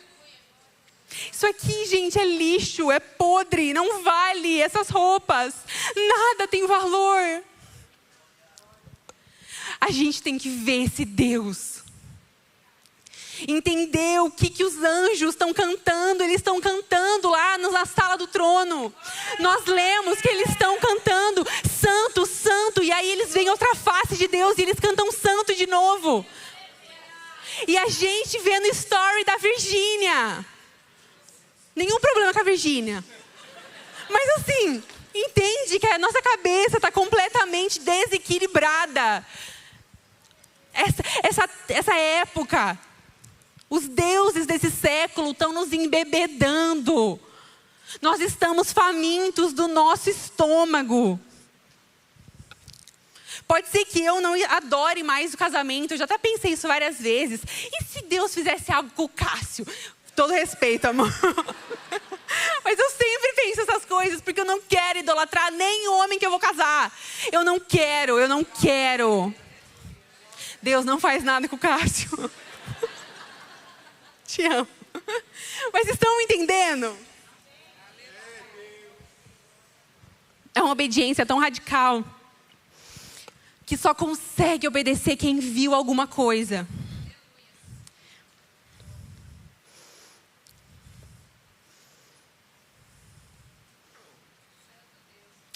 Isso aqui, gente, é lixo, é podre, não vale essas roupas. Nada tem valor. A gente tem que ver esse Deus. Entender o que os anjos estão cantando. Eles estão cantando lá na sala do trono. Nós lemos que eles estão cantando santo, santo. E aí eles veem outra face de Deus e eles cantam santo de novo. E a gente vê no story da Virgínia. Nenhum problema com a Virgínia. Mas assim, entende que a nossa cabeça está completamente desequilibrada. Essa época, os deuses desse século estão nos embebedando. Nós estamos famintos do nosso estômago. Pode ser que eu não adore mais o casamento, eu já até pensei isso várias vezes. E se Deus fizesse algo com o Cássio? Todo respeito, amor. Mas eu sempre penso essas coisas, porque eu não quero idolatrar nem o homem que eu vou casar. Eu não quero. Deus não faz nada com o Cássio. Te amo. Mas estão entendendo? É uma obediência tão radical que só consegue obedecer quem viu alguma coisa.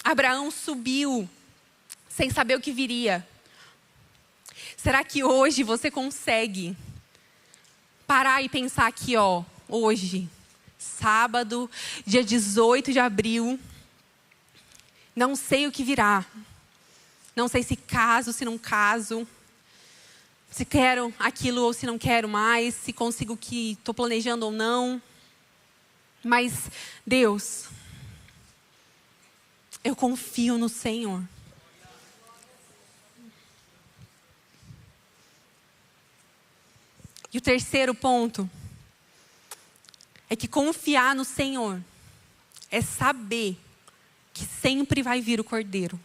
Abraão subiu sem saber o que viria. Será que hoje você consegue parar e pensar aqui, hoje, sábado, dia 18 de abril, não sei o que virá. Não sei se caso, se não caso, se quero aquilo ou se não quero mais, se consigo o que estou planejando ou não. Mas, Deus, eu confio no Senhor. E o terceiro ponto é que confiar no Senhor é saber que sempre vai vir o Cordeiro.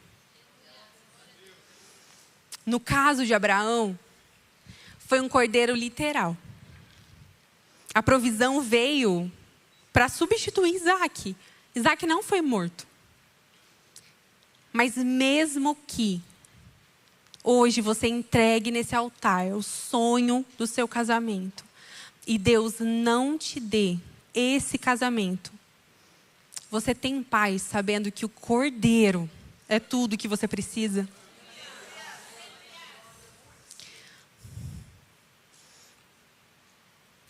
No caso de Abraão, foi um cordeiro literal. A provisão veio para substituir Isaac. Isaac não foi morto. Mas mesmo que hoje você entregue nesse altar o sonho do seu casamento e Deus não te dê esse casamento, você tem paz sabendo que o Cordeiro é tudo que você precisa?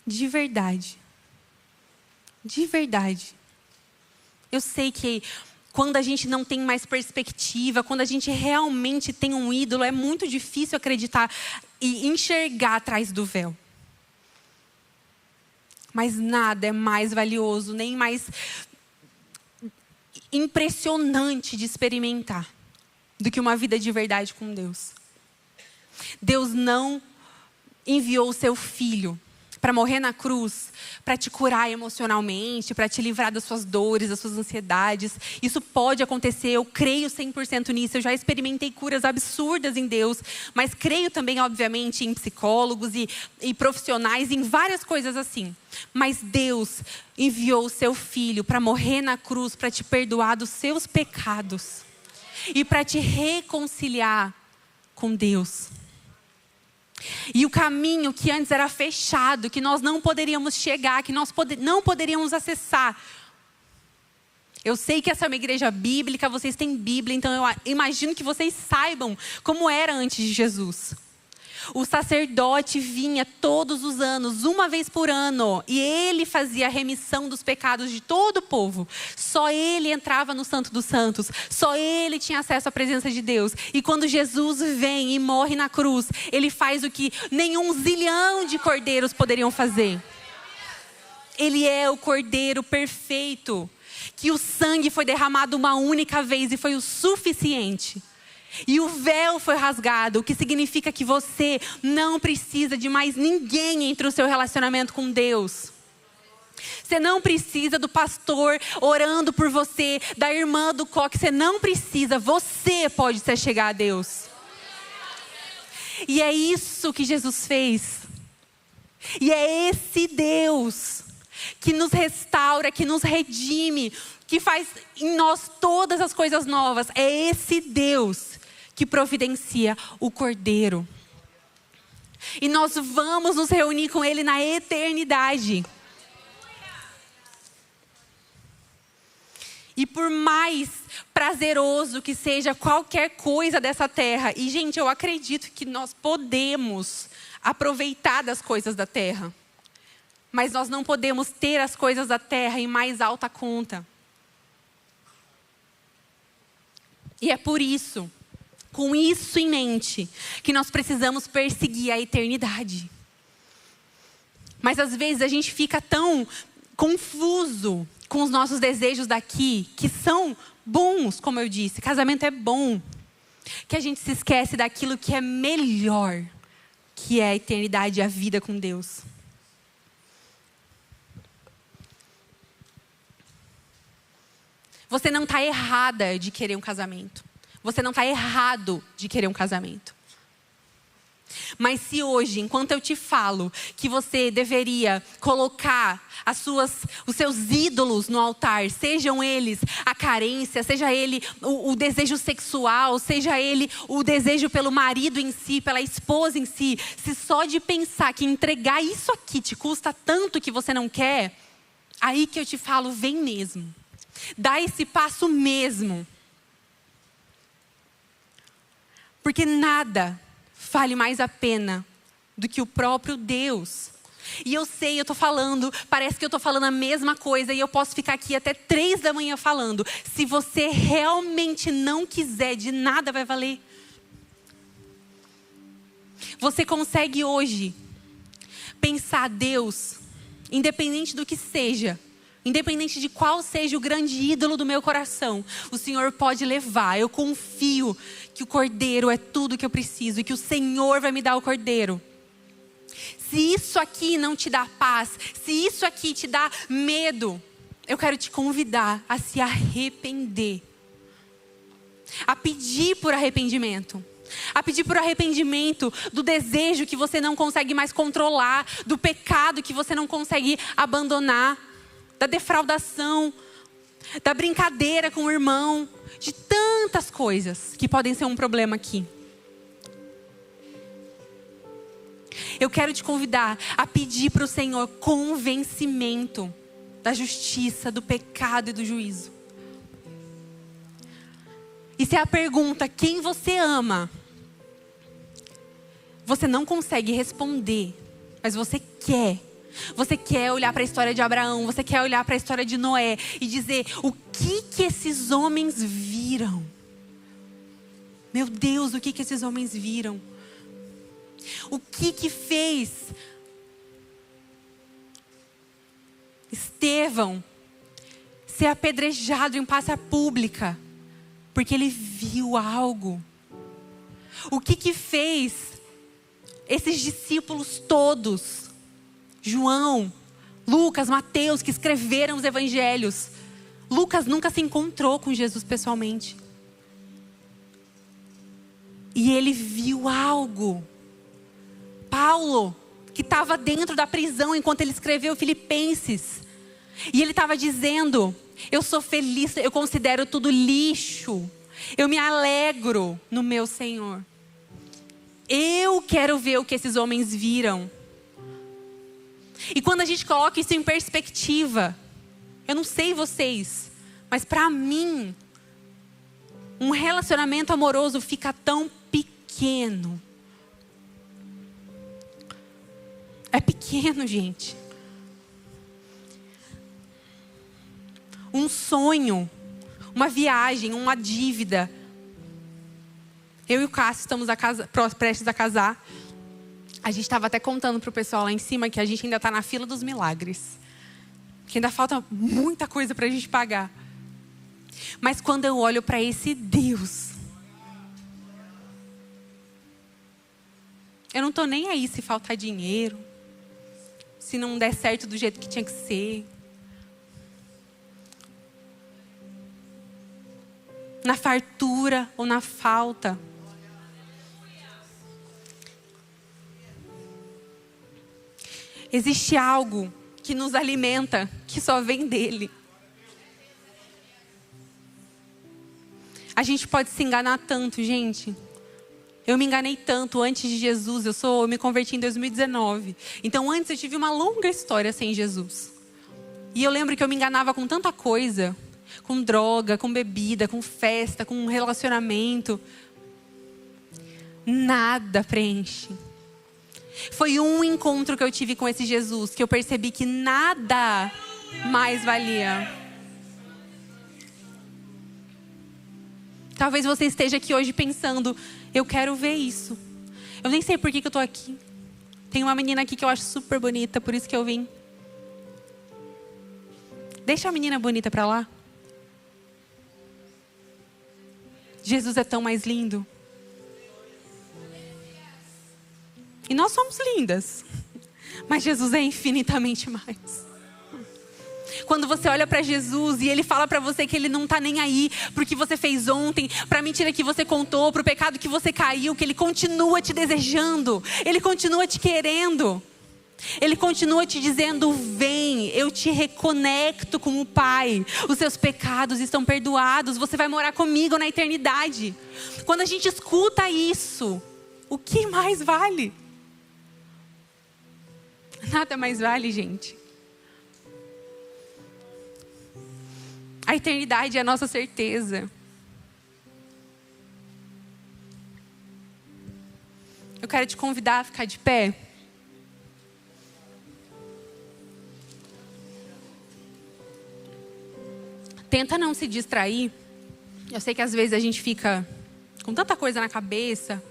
De verdade. De verdade. Eu sei que quando a gente não tem mais perspectiva, quando a gente realmente tem um ídolo, é muito difícil acreditar e enxergar atrás do véu. Mas nada é mais valioso, nem mais impressionante de experimentar do que uma vida de verdade com Deus. Deus não enviou o seu Filho para morrer na cruz, para te curar emocionalmente, para te livrar das suas dores, das suas ansiedades. Isso pode acontecer, eu creio 100% nisso. Eu já experimentei curas absurdas em Deus, mas creio também, obviamente, em psicólogos e profissionais, em várias coisas assim. Mas Deus enviou o seu Filho para morrer na cruz, para te perdoar dos seus pecados e para te reconciliar com Deus. E o caminho que antes era fechado, que nós não poderíamos chegar, que nós não poderíamos acessar. Eu sei que essa é uma igreja bíblica, vocês têm Bíblia, então eu imagino que vocês saibam como era antes de Jesus. O sacerdote vinha todos os anos, uma vez por ano, e ele fazia a remissão dos pecados de todo o povo. Só ele entrava no Santo dos Santos, só ele tinha acesso à presença de Deus. E quando Jesus vem e morre na cruz, ele faz o que nenhum zilhão de cordeiros poderiam fazer. Ele é o cordeiro perfeito, que o sangue foi derramado uma única vez e foi o suficiente. E o véu foi rasgado, o que significa que você não precisa de mais ninguém entre o seu relacionamento com Deus. Você não precisa do pastor orando por você, da irmã do coque, você não precisa, você pode se chegar a Deus. E é isso que Jesus fez. E é esse Deus que nos restaura, que nos redime, que faz em nós todas as coisas novas. É esse Deus que providencia o Cordeiro. E nós vamos nos reunir com Ele na eternidade. E por mais prazeroso que seja qualquer coisa dessa terra, e gente, eu acredito que nós podemos aproveitar das coisas da terra, mas nós não podemos ter as coisas da terra em mais alta conta. E é por isso, com isso em mente, que nós precisamos perseguir a eternidade. Mas às vezes a gente fica tão confuso com os nossos desejos daqui, que são bons, como eu disse, casamento é bom, que a gente se esquece daquilo que é melhor, que é a eternidade e a vida com Deus. Você não está errada de querer um casamento. Você não está errado de querer um casamento. Mas se hoje, enquanto eu te falo que você deveria colocar os seus ídolos no altar, sejam eles a carência, seja ele o desejo sexual, seja ele o desejo pelo marido em si, pela esposa em si, se só de pensar que entregar isso aqui te custa tanto que você não quer, aí que eu te falo, vem mesmo. Dá esse passo mesmo. Porque nada vale mais a pena do que o próprio Deus. E eu sei, eu estou falando, parece que eu estou falando a mesma coisa e eu posso ficar aqui até 3 da manhã falando. Se você realmente não quiser, de nada vai valer. Você consegue hoje pensar Deus, independente do que seja, independente de qual seja o grande ídolo do meu coração, o Senhor pode levar. Eu confio que o Cordeiro é tudo que eu preciso e que o Senhor vai me dar o Cordeiro. Se isso aqui não te dá paz, se isso aqui te dá medo, eu quero te convidar a se arrepender. A pedir por arrependimento. A pedir por arrependimento do desejo que você não consegue mais controlar, do pecado que você não consegue abandonar, da defraudação, da brincadeira com o irmão, de tantas coisas que podem ser um problema aqui. Eu quero te convidar a pedir para o Senhor convencimento da justiça, do pecado e do juízo. E se a pergunta, quem você ama, você não consegue responder, mas você quer. Você quer olhar para a história de Abraão, você quer olhar para a história de Noé e dizer, o que esses homens viram? Meu Deus, o que esses homens viram? O que fez Estevão ser apedrejado em praça pública? Porque ele viu algo. O que fez esses discípulos todos, João, Lucas, Mateus, que escreveram os evangelhos. Lucas nunca se encontrou com Jesus pessoalmente. E ele viu algo. Paulo, que estava dentro da prisão enquanto ele escreveu Filipenses. E ele estava dizendo, eu sou feliz, eu considero tudo lixo. Eu me alegro no meu Senhor. Eu quero ver o que esses homens viram. E quando a gente coloca isso em perspectiva, eu não sei vocês, mas para mim, um relacionamento amoroso fica tão pequeno. É pequeno, gente. Um sonho, uma viagem, uma dívida. Eu e o Cássio estamos prestes a casar. A gente estava até contando para o pessoal lá em cima que a gente ainda está na fila dos milagres. Que ainda falta muita coisa para a gente pagar. Mas quando eu olho para esse Deus, eu não estou nem aí se faltar dinheiro, se não der certo do jeito que tinha que ser. Na fartura ou na falta. Existe algo que nos alimenta, que só vem dele. A gente pode se enganar tanto, gente. Eu me enganei tanto antes de Jesus. Eu me converti em 2019. Então antes eu tive uma longa história sem Jesus. E eu lembro que eu me enganava com tanta coisa. Com droga, com bebida, com festa, com relacionamento. Nada preenche. Foi um encontro que eu tive com esse Jesus que eu percebi que nada mais valia. Talvez você esteja aqui hoje pensando, eu quero ver isso. Eu nem sei por que eu estou aqui. Tem uma menina aqui que eu acho super bonita, por isso que eu vim. Deixa a menina bonita para lá. Jesus é tão mais lindo. E nós somos lindas. Mas Jesus é infinitamente mais. Quando você olha para Jesus e Ele fala para você que Ele não está nem aí para o que você fez ontem, para a mentira que você contou, para o pecado que você caiu, que Ele continua te desejando, Ele continua te querendo. Ele continua te dizendo, vem, eu te reconecto com o Pai. Os seus pecados estão perdoados, você vai morar comigo na eternidade. Quando a gente escuta isso, o que mais vale? Nada mais vale, gente. A eternidade é a nossa certeza. Eu quero te convidar a ficar de pé. Tenta não se distrair. Eu sei que às vezes a gente fica com tanta coisa na cabeça.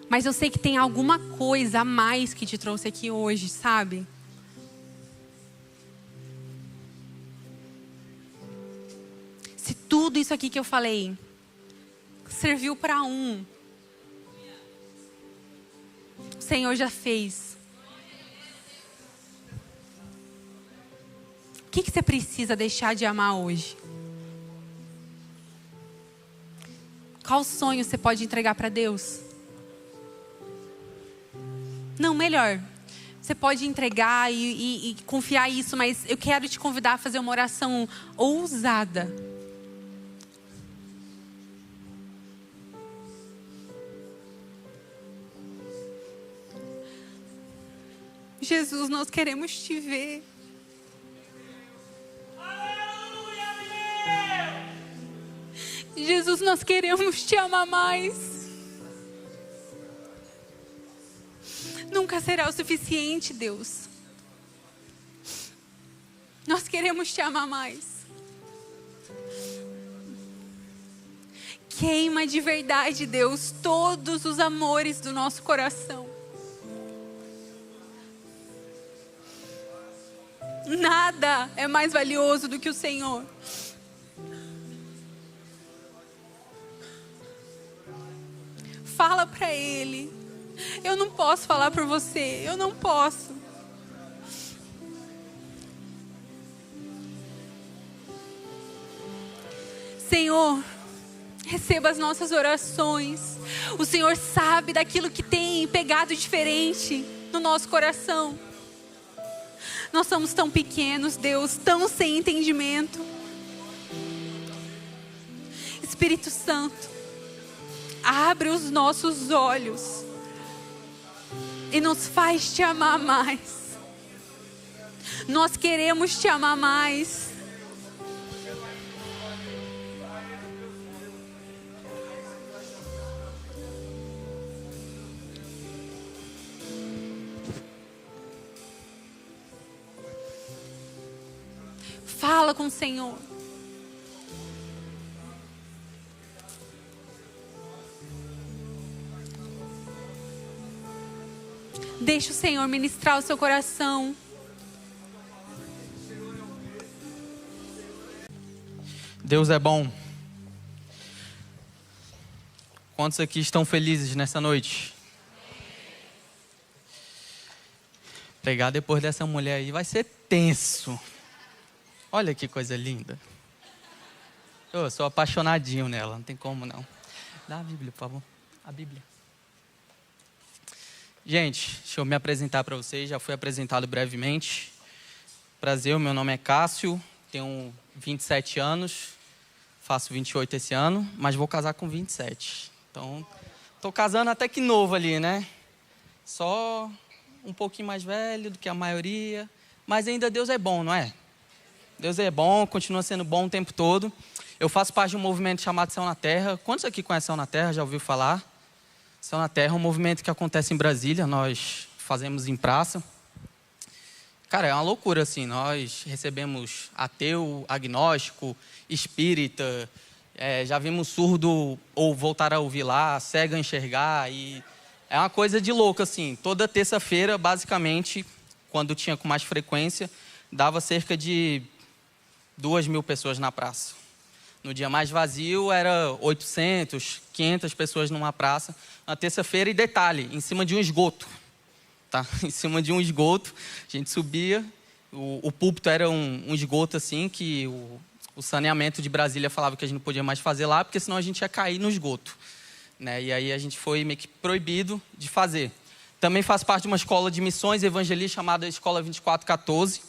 Mas eu sei que tem alguma coisa a mais que te trouxe aqui hoje, sabe? Se tudo isso aqui que eu falei serviu para um, o Senhor já fez. O que você precisa deixar de amar hoje? Qual sonho você pode entregar para Deus? Não, melhor. Você pode entregar e confiar isso, mas eu quero te convidar a fazer uma oração ousada. Jesus, nós queremos te ver. Jesus, nós queremos te amar mais. Nunca será o suficiente, Deus. Nós queremos te amar mais. Queima de verdade, Deus, todos os amores do nosso coração. Nada é mais valioso do que o Senhor. Fala para Ele. Eu não posso falar por você. Eu não posso. Senhor, receba as nossas orações. O Senhor sabe daquilo que tem pegado diferente no nosso coração. Nós somos tão pequenos, Deus, tão sem entendimento. Espírito Santo, abre os nossos olhos e nos faz te amar mais. Nós queremos te amar mais. Fala com o Senhor. Deixa o Senhor ministrar o seu coração. Deus é bom. Quantos aqui estão felizes nessa noite? Pregar depois dessa mulher aí vai ser tenso. Olha que coisa linda. Eu sou apaixonadinho nela, não tem como não. Dá a Bíblia, por favor. A Bíblia. Gente, deixa eu me apresentar para vocês. Já fui apresentado brevemente. Prazer, meu nome é Cássio. Tenho 27 anos. Faço 28 esse ano, mas vou casar com 27. Então, estou casando até que novo ali, né? Só um pouquinho mais velho do que a maioria. Mas ainda Deus é bom, não é? Deus é bom, continua sendo bom o tempo todo. Eu faço parte de um movimento chamado Céu na Terra. Quantos aqui conhecem Céu na Terra? Já ouviu falar? Céu na Terra é um movimento que acontece em Brasília. Nós fazemos em praça. Cara, é uma loucura assim. Nós recebemos ateu, agnóstico, espírita. Já vimos surdo ou voltar a ouvir lá, cego a enxergar. E é uma coisa de louco assim. Toda terça-feira, basicamente, quando tinha com mais frequência, dava cerca de 2.000 pessoas na praça. No dia mais vazio, era 800, 500 pessoas numa praça. Na terça-feira, e detalhe, em cima de um esgoto. Tá? Em cima de um esgoto, a gente subia. O púlpito era um esgoto assim, que o saneamento de Brasília falava que a gente não podia mais fazer lá, porque senão a gente ia cair no esgoto. Né? E aí a gente foi meio que proibido de fazer. Também faço parte de uma escola de missões evangelistas chamada Escola 2414.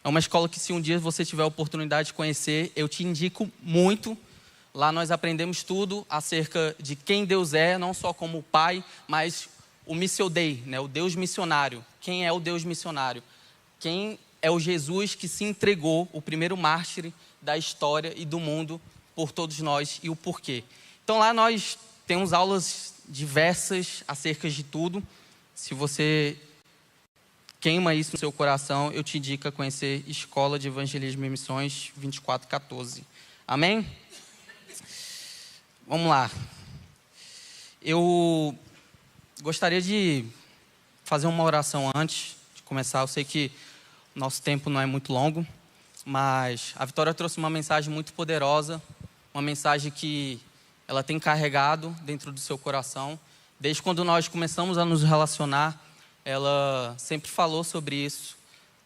É uma escola que, se um dia você tiver a oportunidade de conhecer, eu te indico muito. Lá nós aprendemos tudo acerca de quem Deus é, não só como Pai, mas o Missio Dei, né? O Deus missionário. Quem é o Deus missionário? Quem é o Jesus que se entregou, o primeiro mártir da história e do mundo por todos nós, e o porquê. Então lá nós temos aulas diversas acerca de tudo. Se você queima isso no seu coração, eu te indico a conhecer Escola de Evangelismo e Missões 2414. Amém? Vamos lá. Eu gostaria de fazer uma oração antes de começar. Eu sei que nosso tempo não é muito longo, mas a Vitória trouxe uma mensagem muito poderosa, uma mensagem que ela tem carregado dentro do seu coração. Desde quando nós começamos a nos relacionar, ela sempre falou sobre isso.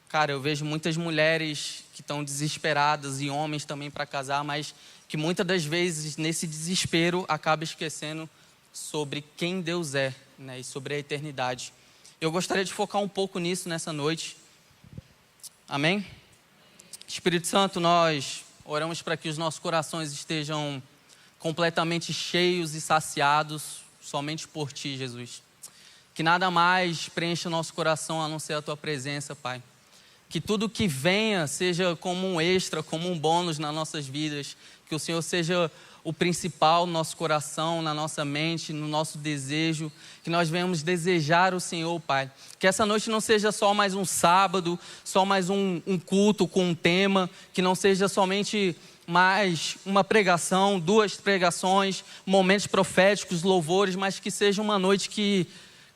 Cara, eu vejo muitas mulheres que estão desesperadas e homens também para casar, mas que muitas das vezes, nesse desespero, acaba esquecendo sobre quem Deus é, né, e sobre a eternidade. Eu gostaria de focar um pouco nisso nessa noite. Amém? Espírito Santo, nós oramos para que os nossos corações estejam completamente cheios e saciados somente por Ti, Jesus. Que nada mais preencha o nosso coração a não ser a Tua presença, Pai. Que tudo que venha seja como um extra, como um bônus nas nossas vidas. Que o Senhor seja o principal no nosso coração, na nossa mente, no nosso desejo. Que nós venhamos desejar o Senhor, Pai. Que essa noite não seja só mais um sábado, só mais um culto com um tema. Que não seja somente mais uma pregação, 2 pregações, momentos proféticos, louvores, mas que seja uma noite que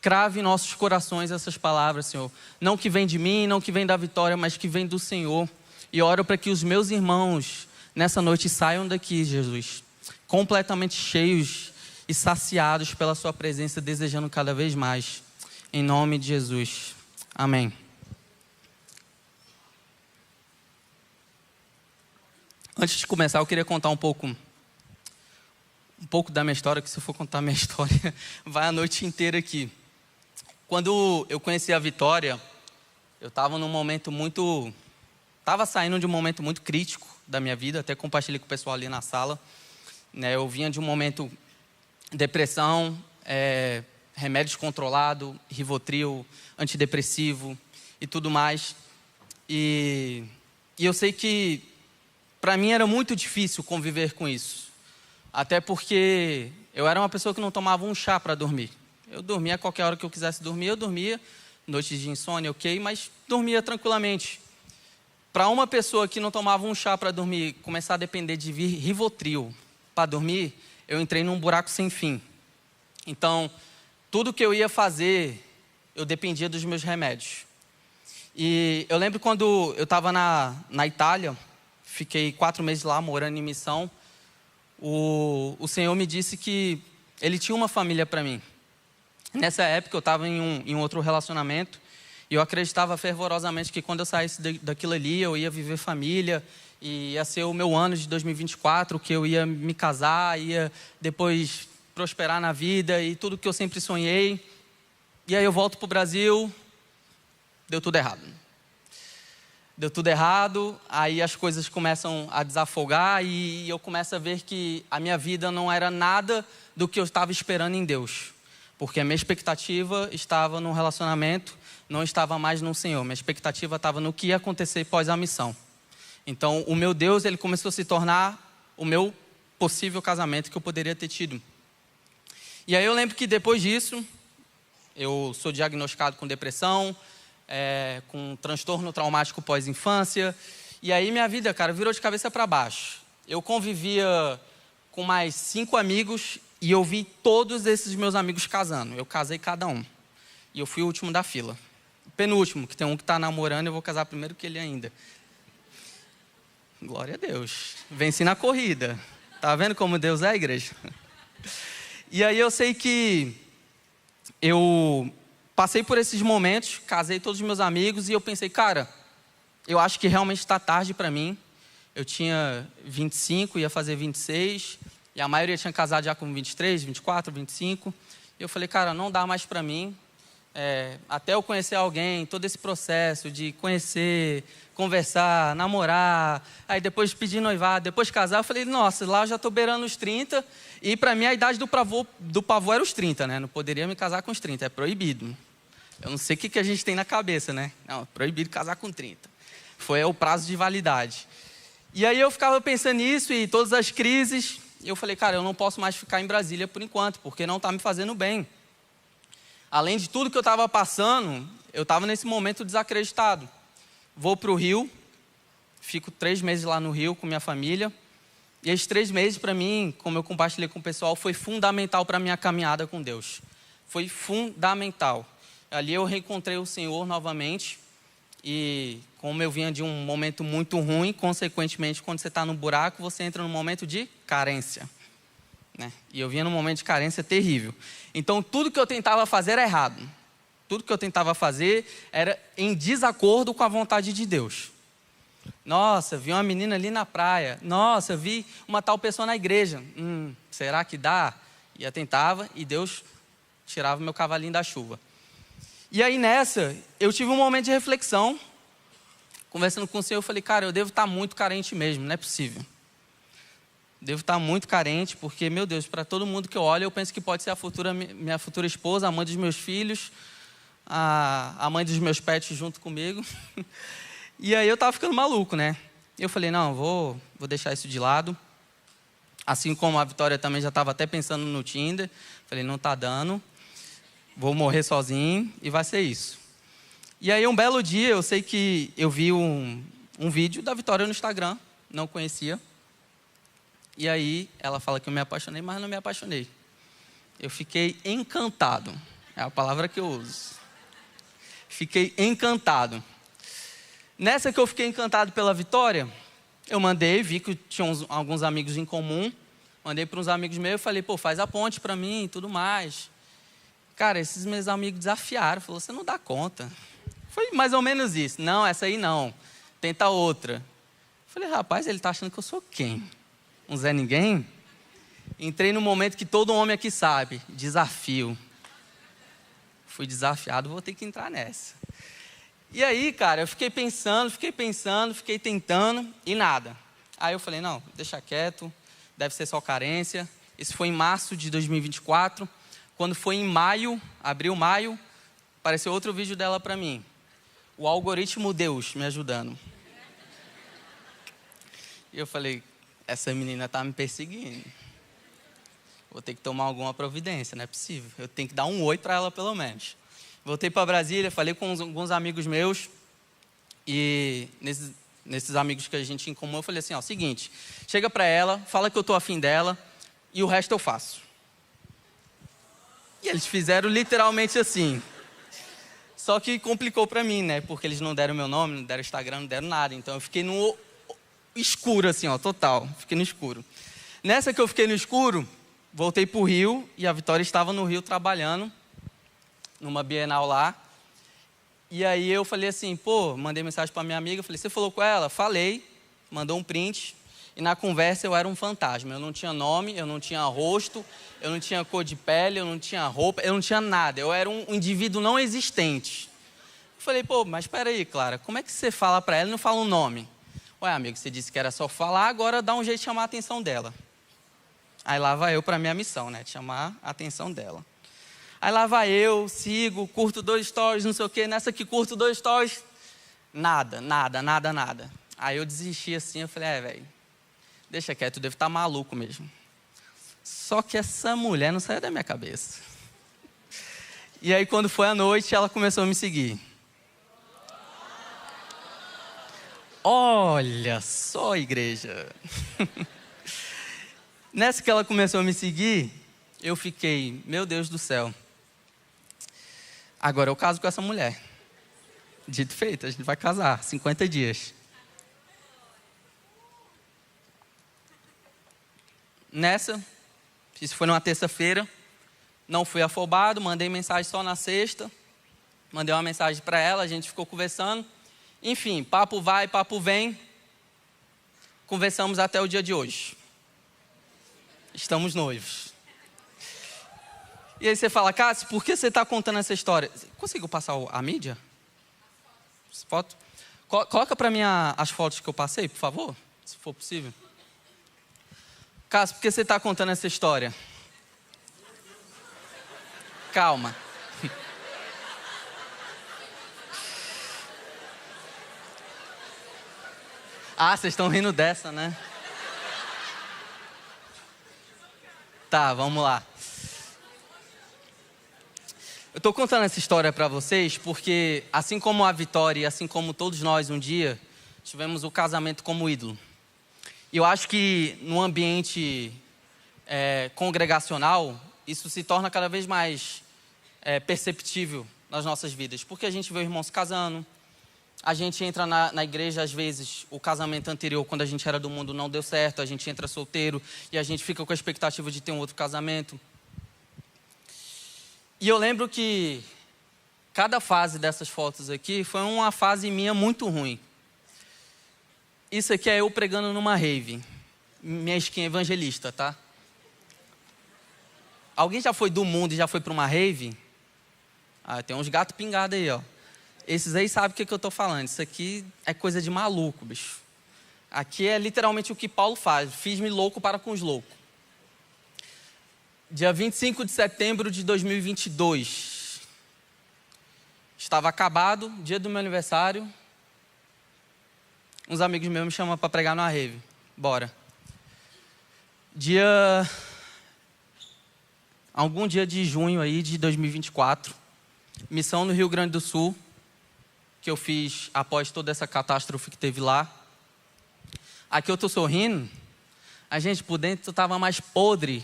crave em nossos corações essas palavras, Senhor. Não que vem de mim, não que vem da Vitória, mas que vem do Senhor. E oro para que os meus irmãos nessa noite saiam daqui, Jesus, completamente cheios e saciados pela Sua presença, desejando cada vez mais. Em nome de Jesus. Amém. Antes de começar, eu queria contar um pouco da minha história, que se eu for contar a minha história, vai a noite inteira aqui. Quando eu conheci a Vitória, Eu estava saindo de um momento muito crítico da minha vida, até compartilhei com o pessoal ali na sala. Né? Eu vinha de um momento depressão, remédio descontrolado, Rivotril, antidepressivo e tudo mais. E eu sei que para mim era muito difícil conviver com isso. Até porque eu era uma pessoa que não tomava um chá para dormir. Eu dormia a qualquer hora que eu quisesse dormir, eu dormia, noites de insônia, ok, mas dormia tranquilamente. Para uma pessoa que não tomava um chá para dormir, começar a depender de Rivotril para dormir, eu entrei num buraco sem fim. Então, tudo que eu ia fazer, eu dependia dos meus remédios. E eu lembro quando eu estava na Itália, fiquei 4 meses lá, morando em missão, o Senhor me disse que Ele tinha uma família para mim. Nessa época eu estava em outro relacionamento, e eu acreditava fervorosamente que quando eu saísse daquilo ali, eu ia viver família, e ia ser o meu ano de 2024, que eu ia me casar, ia depois prosperar na vida, e tudo que eu sempre sonhei. E aí eu volto para o Brasil, deu tudo errado. Deu tudo errado, aí as coisas começam a desafogar, e eu começo a ver que a minha vida não era nada do que eu estava esperando em Deus. Porque a minha expectativa estava num relacionamento, não estava mais no Senhor. Minha expectativa estava no que ia acontecer pós a missão. Então, o meu Deus, ele começou a se tornar o meu possível casamento que eu poderia ter tido. E aí eu lembro que depois disso, eu sou diagnosticado com depressão, com transtorno traumático pós-infância. E aí minha vida, cara, virou de cabeça para baixo. Eu convivia com mais 5 amigos e eu vi todos esses meus amigos casando. Eu casei cada um. E eu fui o último da fila. Penúltimo, que tem um que está namorando, eu vou casar primeiro que ele ainda. Glória a Deus. Venci na corrida. Tá vendo como Deus é, igreja? E aí eu sei que eu passei por esses momentos, casei todos os meus amigos e eu pensei, cara, eu acho que realmente está tarde para mim. Eu tinha 25, ia fazer 26, e a maioria tinha casado já com 23, 24, 25. E eu falei, cara, não dá mais para mim. Até eu conhecer alguém, todo esse processo de conhecer, conversar, namorar, aí depois pedir noivado, depois casar, eu falei, nossa, lá eu já estou beirando os 30, e para mim a idade do pavô era os 30, né? Não poderia me casar com os 30, é proibido. Eu não sei o que a gente tem na cabeça, né? Não, é proibido casar com 30. Foi o prazo de validade. E aí eu ficava pensando nisso e todas as crises, e eu falei, cara, eu não posso mais ficar em Brasília por enquanto, porque não está me fazendo bem. Além de tudo que eu estava passando, eu estava nesse momento desacreditado. Vou para o Rio, fico 3 meses lá no Rio com minha família. E esses 3 meses para mim, como eu compartilhei com o pessoal, foi fundamental para a minha caminhada com Deus. Foi fundamental. Ali eu reencontrei o Senhor novamente. E como eu vinha de um momento muito ruim, consequentemente, quando você está no buraco, você entra num momento de carência. Né? E eu vinha num momento de carência terrível. Então, tudo que eu tentava fazer era errado. Tudo que eu tentava fazer era em desacordo com a vontade de Deus. Nossa, vi uma menina ali na praia. Nossa, vi uma tal pessoa na igreja. Será que dá? E eu tentava e Deus tirava meu cavalinho da chuva. E aí nessa, eu tive um momento de reflexão. Conversando com o Senhor, eu falei, cara, eu devo estar muito carente mesmo, não é possível. Devo estar muito carente, porque, meu Deus, para todo mundo que eu olho, eu penso que pode ser minha futura esposa, a mãe dos meus filhos, a mãe dos meus pets junto comigo. E aí eu estava ficando maluco, né? Eu falei, não, vou deixar isso de lado. Assim como a Vitória também já estava até pensando no Tinder. Falei, não está dando, vou morrer sozinho e vai ser isso. E aí um belo dia, eu sei que eu vi um vídeo da Vitória no Instagram, não conhecia. E aí ela fala que eu me apaixonei, mas não me apaixonei. Eu fiquei encantado. É a palavra que eu uso. Fiquei encantado. Nessa que eu fiquei encantado pela Vitória, eu mandei, vi que tinha alguns amigos em comum. Mandei para uns amigos meus e falei, pô, faz a ponte para mim e tudo mais. Cara, esses meus amigos desafiaram. Falou, você não dá conta. Foi mais ou menos isso. Não, essa aí não. Tenta outra. Falei, rapaz, ele está achando que eu sou quem? Um Zé Ninguém? Entrei no momento que todo homem aqui sabe, desafio. Fui desafiado, vou ter que entrar nessa. E aí, cara, eu fiquei pensando, fiquei tentando e nada. Aí eu falei, não, deixa quieto, deve ser só carência. Isso foi em março de 2024. Quando foi em maio, abril, maio, apareceu outro vídeo dela para mim. O algoritmo Deus me ajudando. E eu falei, essa menina tá me perseguindo. Vou ter que tomar alguma providência, não é possível. Eu tenho que dar um oi para ela pelo menos. Voltei para Brasília, falei com alguns amigos meus. E nesses amigos que a gente tinha em comum, eu falei assim, ó, seguinte, chega para ela, fala que eu tô afim dela e o resto eu faço. E eles fizeram literalmente assim. Só que complicou para mim, né? Porque eles não deram meu nome, não deram Instagram, não deram nada. Então eu fiquei no escuro assim, ó, total. Fiquei no escuro. Nessa que eu fiquei no escuro, voltei pro Rio e a Vitória estava no Rio trabalhando numa Bienal lá. E aí eu falei assim, pô, mandei mensagem para minha amiga, falei, você falou com ela? Falei, mandou um print. E na conversa eu era um fantasma. Eu não tinha nome, eu não tinha rosto, eu não tinha cor de pele, eu não tinha roupa, eu não tinha nada. Eu era um indivíduo não existente. Eu falei, pô, mas espera aí, Clara, como é que você fala para ela e não fala um nome? Ué, amigo, você disse que era só falar, agora dá um jeito de chamar a atenção dela. Aí lá vai eu para minha missão, né, de chamar a atenção dela. Aí lá vai eu, sigo, curto 2 stories, não sei o quê. Nessa que curto 2 stories, nada. Aí eu desisti assim, eu falei, velho, deixa quieto, eu devo estar maluco mesmo. Só que essa mulher não saiu da minha cabeça. E aí quando foi a noite, ela começou a me seguir. Olha só, igreja. Nessa que ela começou a me seguir, eu fiquei, meu Deus do céu. Agora eu caso com essa mulher. Dito e feito, a gente vai casar, 50 dias. Nessa, isso foi numa terça-feira, não fui afobado, mandei mensagem só na sexta. Mandei uma mensagem para ela, a gente ficou conversando. Enfim, papo vai, papo vem. Conversamos até o dia de hoje. Estamos noivos. E aí você fala, Cássio, por que você está contando essa história? Conseguiu passar a mídia? As fotos? Coloca para mim as fotos que eu passei, por favor, se for possível. Cássio, por que você está contando essa história? Calma. Ah, vocês estão rindo dessa, né? Tá, vamos lá. Eu estou contando essa história para vocês porque, assim como a Vitória e assim como todos nós um dia, tivemos o casamento como ídolo. E eu acho que no ambiente congregacional, isso se torna cada vez mais perceptível nas nossas vidas. Porque a gente vê irmãos casando, a gente entra na igreja, às vezes, o casamento anterior, quando a gente era do mundo, não deu certo, a gente entra solteiro e a gente fica com a expectativa de ter um outro casamento. E eu lembro que cada fase dessas fotos aqui foi uma fase minha muito ruim. Isso aqui é eu pregando numa rave. Minha skin é evangelista, tá? Alguém já foi do mundo e já foi para uma rave? Ah, tem uns gatos pingados aí, ó. Esses aí sabem o que eu estou falando. Isso aqui é coisa de maluco, bicho. Aqui é literalmente o que Paulo faz. Fiz-me louco para com os loucos. Dia 25 de setembro de 2022. Estava acabado, dia do meu aniversário. Uns amigos meus me chamam para pregar numa rave. Bora. Algum dia de junho aí de 2024. Missão no Rio Grande do Sul. Que eu fiz após toda essa catástrofe que teve lá. Aqui eu estou sorrindo. A gente por dentro estava mais podre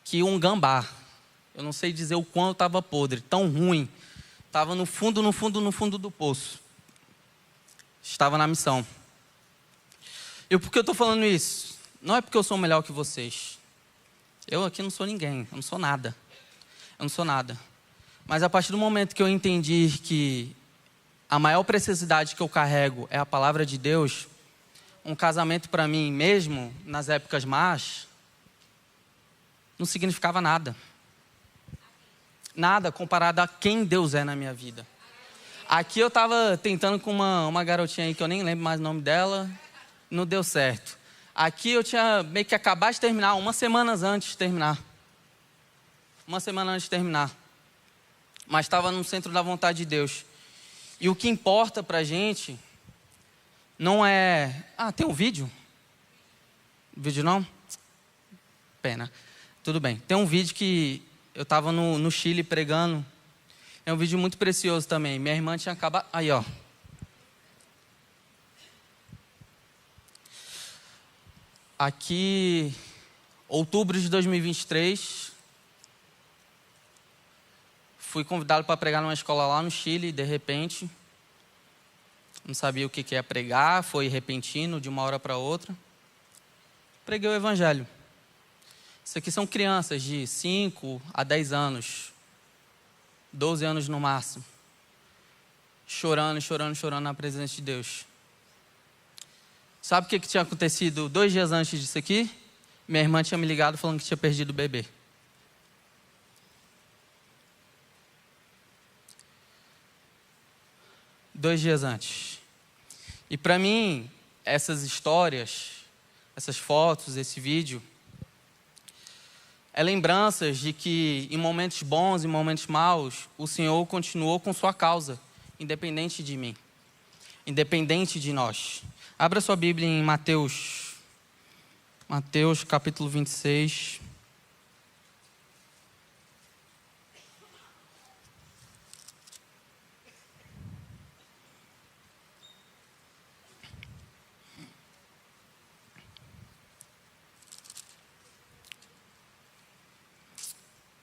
que um gambá. Eu não sei dizer o quanto estava podre, tão ruim. Estava no fundo do poço. Estava na missão. E por que eu estou falando isso? Não é porque eu sou melhor que vocês. Eu aqui não sou ninguém, eu não sou nada. Eu não sou nada. Mas a partir do momento que eu entendi que a maior preciosidade que eu carrego é a palavra de Deus, um casamento para mim, mesmo nas épocas más, não significava nada. Nada comparado a quem Deus é na minha vida. Aqui eu estava tentando com uma garotinha aí que eu nem lembro mais o nome dela, não deu certo. Aqui eu tinha meio que acabado de terminar, 1 semana antes de terminar. 1 semana antes de terminar. Mas estava no centro da vontade de Deus. E o que importa pra gente não é... Ah, tem um vídeo? Vídeo não? Pena. Tudo bem. Tem um vídeo que eu estava no Chile pregando. É um vídeo muito precioso também. Minha irmã tinha acabado... Aí, ó. Aqui, outubro de 2023, fui convidado para pregar numa escola lá no Chile, de repente. Não sabia o que ia pregar, foi repentino, de uma hora para outra. Preguei o evangelho. Isso aqui são crianças de 5 a 10 anos, 12 anos no máximo, chorando, chorando, chorando na presença de Deus. Sabe o que tinha acontecido 2 dias antes disso aqui? Minha irmã tinha me ligado falando que tinha perdido o bebê. Dois dias antes. E para mim, essas histórias, essas fotos, esse vídeo, é lembranças de que em momentos bons e momentos maus, o Senhor continuou com sua causa, independente de mim, independente de nós. Abra sua Bíblia em Mateus capítulo 26.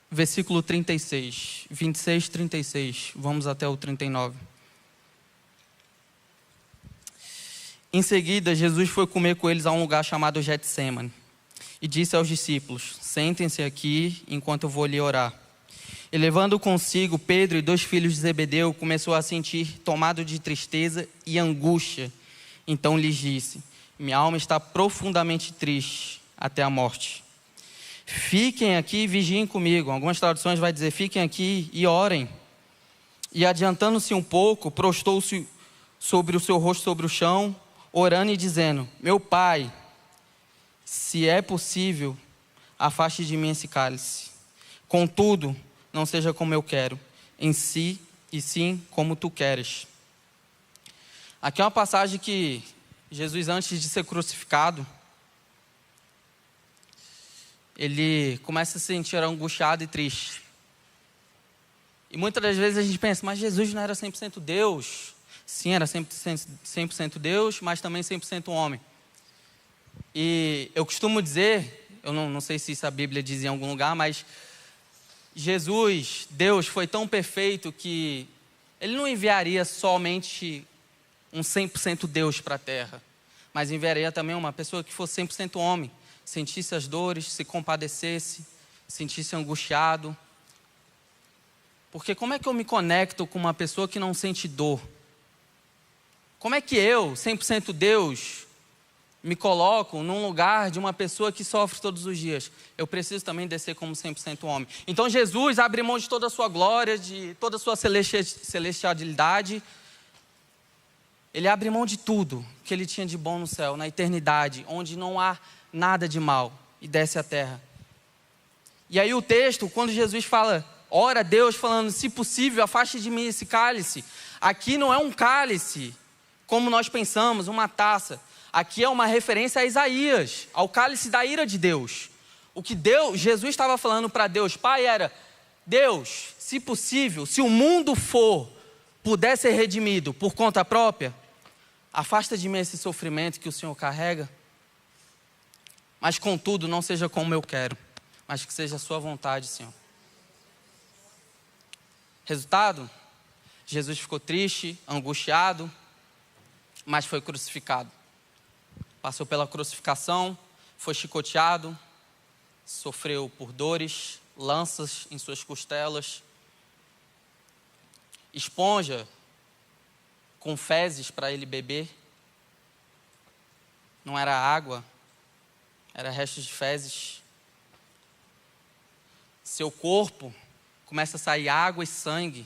Versículo 36, 26, 36, vamos até o 39. Em seguida, Jesus foi comer com eles a um lugar chamado Getsêmani e disse aos discípulos: sentem-se aqui enquanto eu vou lhe orar. E levando consigo Pedro e 2 filhos de Zebedeu, começou a sentir tomado de tristeza e angústia. Então lhes disse: minha alma está profundamente triste até a morte. Fiquem aqui e vigiem comigo. Algumas traduções vai dizer: fiquem aqui e orem. E adiantando-se um pouco, prostou-se sobre o seu rosto sobre o chão, orando e dizendo: meu Pai, se é possível, afaste de mim esse cálice. Contudo, não seja como eu quero, em si e sim como tu queres. Aqui é uma passagem que Jesus, antes de ser crucificado, ele começa a se sentir angustiado e triste. E muitas das vezes a gente pensa: mas Jesus não era 100% Deus? Sim, era 100% Deus, mas também 100% homem. E eu costumo dizer, eu não sei se isso a Bíblia diz em algum lugar, mas Jesus, Deus, foi tão perfeito que Ele não enviaria somente um 100% Deus para a terra, mas enviaria também uma pessoa que fosse 100% homem, sentisse as dores, se compadecesse, sentisse angustiado. Porque como é que eu me conecto com uma pessoa que não sente dor? Como é que eu, 100% Deus, me coloco num lugar de uma pessoa que sofre todos os dias? Eu preciso também descer como 100% homem. Então Jesus abre mão de toda a sua glória, de toda a sua celestialidade. Ele abre mão de tudo que ele tinha de bom no céu, na eternidade, onde não há nada de mal, e desce à terra. E aí o texto, quando Jesus fala, ora a Deus falando: se possível, afaste de mim esse cálice. Aqui não é um cálice como nós pensamos, uma taça. Aqui é uma referência a Isaías, ao cálice da ira de Deus. O que Jesus estava falando para Deus Pai era: Deus, se possível, se o mundo puder ser redimido por conta própria, afasta de mim esse sofrimento que o Senhor carrega. Mas contudo, não seja como eu quero, mas que seja a sua vontade, Senhor. Resultado? Jesus ficou triste, angustiado, mas foi crucificado. Passou pela crucificação, foi chicoteado, sofreu por dores, lanças em suas costelas, esponja com fezes para ele beber. Não era água, era restos de fezes. Seu corpo começa a sair água e sangue.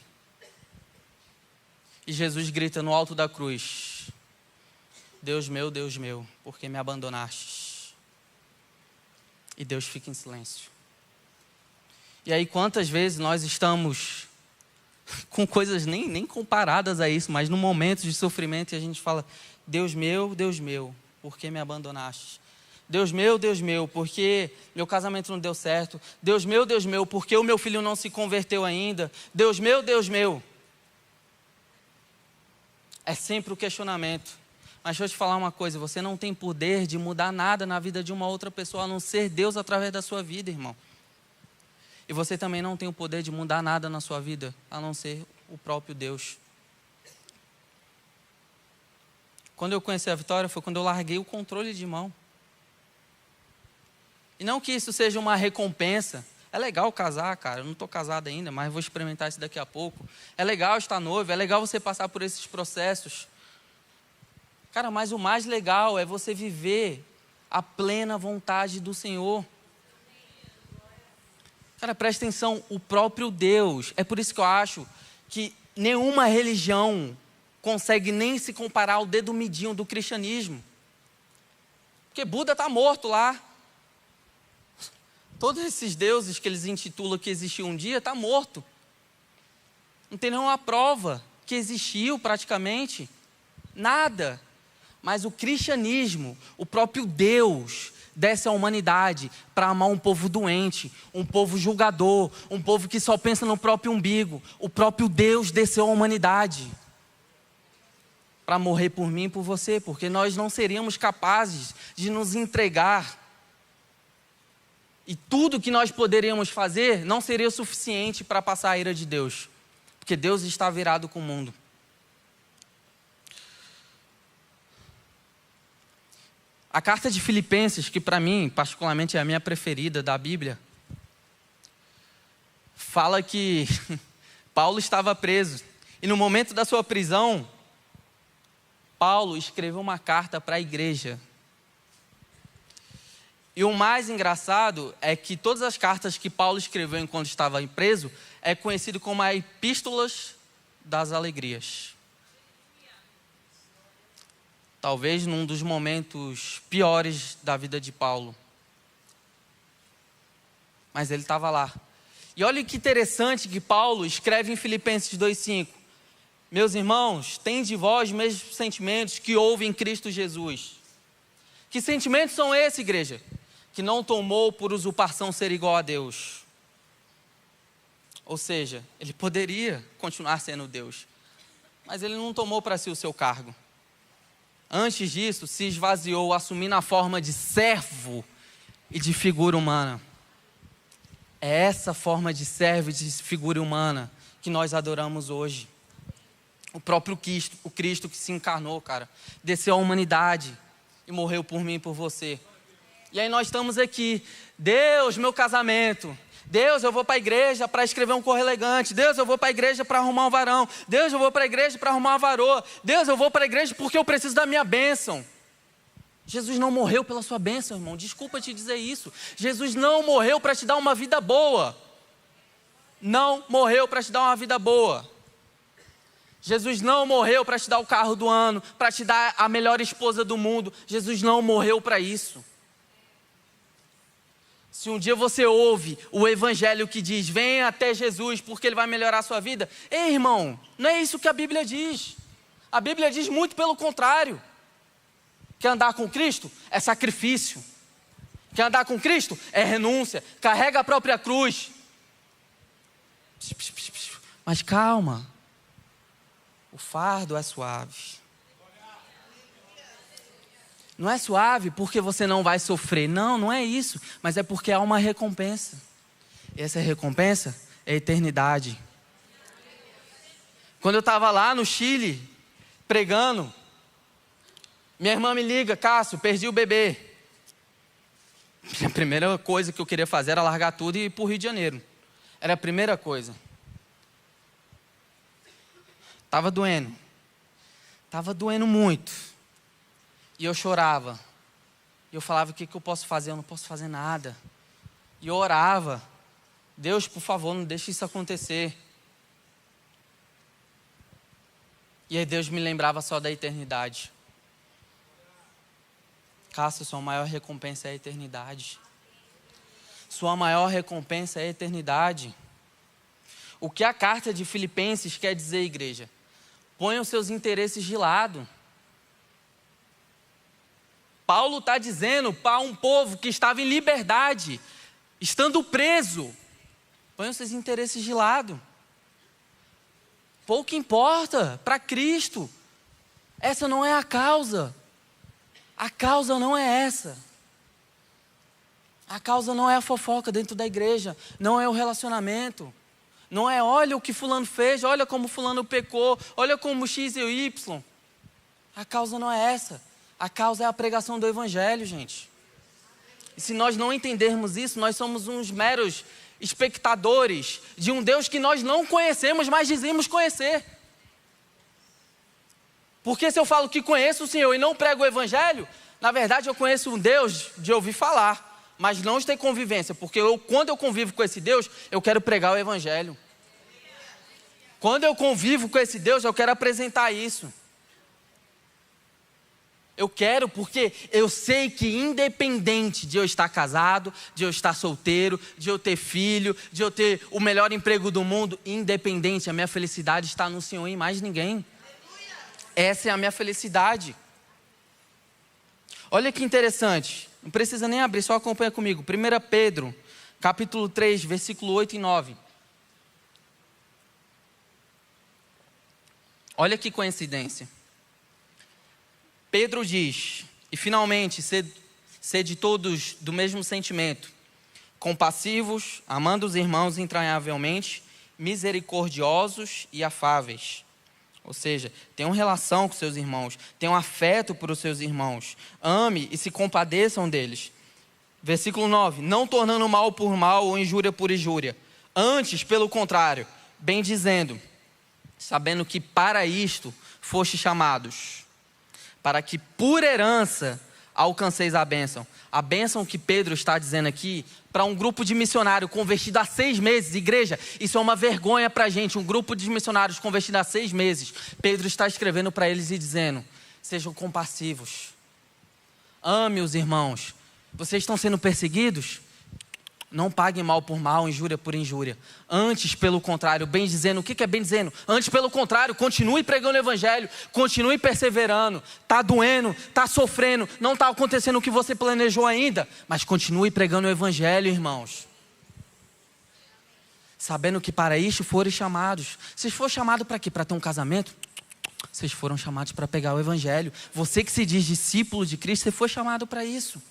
E Jesus grita no alto da cruz: Deus meu, por que me abandonaste? E Deus fica em silêncio. E aí quantas vezes nós estamos com coisas nem comparadas a isso, mas no momento de sofrimento, e a gente fala: Deus meu, por que me abandonaste? Deus meu, porque meu casamento não deu certo. Deus meu, porque o meu filho não se converteu ainda. Deus meu. É sempre o questionamento. Mas deixa eu te falar uma coisa: você não tem poder de mudar nada na vida de uma outra pessoa, a não ser Deus através da sua vida, irmão. E você também não tem o poder de mudar nada na sua vida, a não ser o próprio Deus. Quando eu conheci a Vitória, foi quando eu larguei o controle de mão. E não que isso seja uma recompensa. É legal casar, cara. Eu não estou casado ainda, mas vou experimentar isso daqui a pouco. É legal estar noivo, é legal você passar por esses processos. Cara, mas o mais legal é você viver a plena vontade do Senhor. Cara, presta atenção, o próprio Deus. É por isso que eu acho que nenhuma religião consegue nem se comparar ao dedo midinho do cristianismo. Porque Buda está morto lá. Todos esses deuses que eles intitulam que existiu um dia, está morto. Não tem nenhuma prova que existiu praticamente. Nada. Mas o cristianismo, o próprio Deus, desce à humanidade para amar um povo doente, um povo julgador, um povo que só pensa no próprio umbigo. O próprio Deus desceu à humanidade para morrer por mim e por você, porque nós não seríamos capazes de nos entregar. E tudo que nós poderíamos fazer não seria suficiente para passar a ira de Deus, porque Deus está virado com o mundo. A carta de Filipenses, que para mim, particularmente, é a minha preferida da Bíblia, fala que Paulo estava preso. E no momento da sua prisão, Paulo escreveu uma carta para a igreja. E o mais engraçado é que todas as cartas que Paulo escreveu enquanto estava preso é conhecido como as Epístolas das Alegrias. Talvez num dos momentos piores da vida de Paulo. Mas ele estava lá. E olha que interessante que Paulo escreve em Filipenses 2,5. Meus irmãos, têm de vós os mesmos sentimentos que houve em Cristo Jesus. Que sentimentos são esses, igreja? Que não tomou por usurpação ser igual a Deus. Ou seja, ele poderia continuar sendo Deus, mas ele não tomou para si o seu cargo. Antes disso, se esvaziou, assumindo a forma de servo e de figura humana. É essa forma de servo e de figura humana que nós adoramos hoje. O próprio Cristo que se encarnou, cara, desceu à humanidade e morreu por mim e por você. E aí nós estamos aqui: Deus, meu casamento. Deus, eu vou para a igreja para escrever um correio elegante. Deus, eu vou para a igreja para arrumar um varão. Deus, eu vou para a igreja para arrumar uma varoa. Deus, eu vou para a igreja porque eu preciso da minha bênção. Jesus não morreu pela sua bênção, irmão. Desculpa te dizer isso. Jesus não morreu para te dar uma vida boa. Não morreu para te dar uma vida boa. Jesus não morreu para te dar o carro do ano, para te dar a melhor esposa do mundo. Jesus não morreu para isso. Se um dia você ouve o evangelho que diz: venha até Jesus porque ele vai melhorar a sua vida. Ei, irmão, não é isso que a Bíblia diz. A Bíblia diz muito pelo contrário. Quer andar com Cristo? É sacrifício. Quer andar com Cristo? É renúncia. Carrega a própria cruz. Mas calma. O fardo é suave. Não é suave porque você não vai sofrer. Não, não é isso. Mas é porque há uma recompensa. E essa recompensa é a eternidade. Quando eu estava lá no Chile, pregando, minha irmã me liga: Cássio, perdi o bebê. A primeira coisa que eu queria fazer era largar tudo e ir para o Rio de Janeiro. Era a primeira coisa. Estava doendo. Estava doendo muito. E eu chorava. E eu falava: o que eu posso fazer? Eu não posso fazer nada. E eu orava: Deus, por favor, não deixe isso acontecer. E aí Deus me lembrava só da eternidade. Cássio, sua maior recompensa é a eternidade. Sua maior recompensa é a eternidade. O que a carta de Filipenses quer dizer, igreja? Ponham seus interesses de lado. Paulo está dizendo para um povo que estava em liberdade, estando preso, ponham seus interesses de lado. Pouco importa para Cristo. Essa não é a causa. A causa não é essa. A causa não é a fofoca dentro da igreja, não é o relacionamento. Não é, olha o que fulano fez, olha como fulano pecou, olha como X e Y. A causa não é essa. A causa é a pregação do evangelho, gente. E se nós não entendermos isso, nós somos uns meros espectadores de um Deus que nós não conhecemos, mas dizemos conhecer. Porque se eu falo que conheço o Senhor e não prego o evangelho, na verdade eu conheço um Deus de ouvir falar, mas não de ter convivência, porque quando eu convivo com esse Deus, eu quero pregar o evangelho. Quando eu convivo com esse Deus, eu quero apresentar isso. Eu quero porque eu sei que independente de eu estar casado, de eu estar solteiro, de eu ter filho, de eu ter o melhor emprego do mundo, independente, a minha felicidade está no Senhor e em mais ninguém. Essa é a minha felicidade. Olha que interessante. Não precisa nem abrir, só acompanha comigo. 1 Pedro, capítulo 3, versículo 8 e 9. Olha que coincidência. Pedro diz, e finalmente, sede todos do mesmo sentimento, compassivos, amando os irmãos entranhavelmente, misericordiosos e afáveis. Ou seja, tenham relação com seus irmãos, tenham afeto por os seus irmãos, ame e se compadeçam deles. Versículo 9, não tornando mal por mal ou injúria por injúria, antes, pelo contrário, bem dizendo, sabendo que para isto foste chamados, para que por herança alcanceis a bênção. A bênção que Pedro está dizendo aqui, para um grupo de missionários convertido há 6 meses, igreja, isso é uma vergonha para a gente, um grupo de missionários convertido há 6 meses. Pedro está escrevendo para eles e dizendo, sejam compassivos, ame os irmãos. Vocês estão sendo perseguidos? Não paguem mal por mal, injúria por injúria. Antes, pelo contrário, bem dizendo. O que é bem dizendo? Antes, pelo contrário, continue pregando o evangelho, continue perseverando. Está doendo, está sofrendo, não está acontecendo o que você planejou ainda, mas continue pregando o evangelho, irmãos. Sabendo que para isto foram chamados. Vocês foram chamados para quê? Para ter um casamento? Vocês foram chamados para pegar o evangelho. Você que se diz discípulo de Cristo, você foi chamado para isso.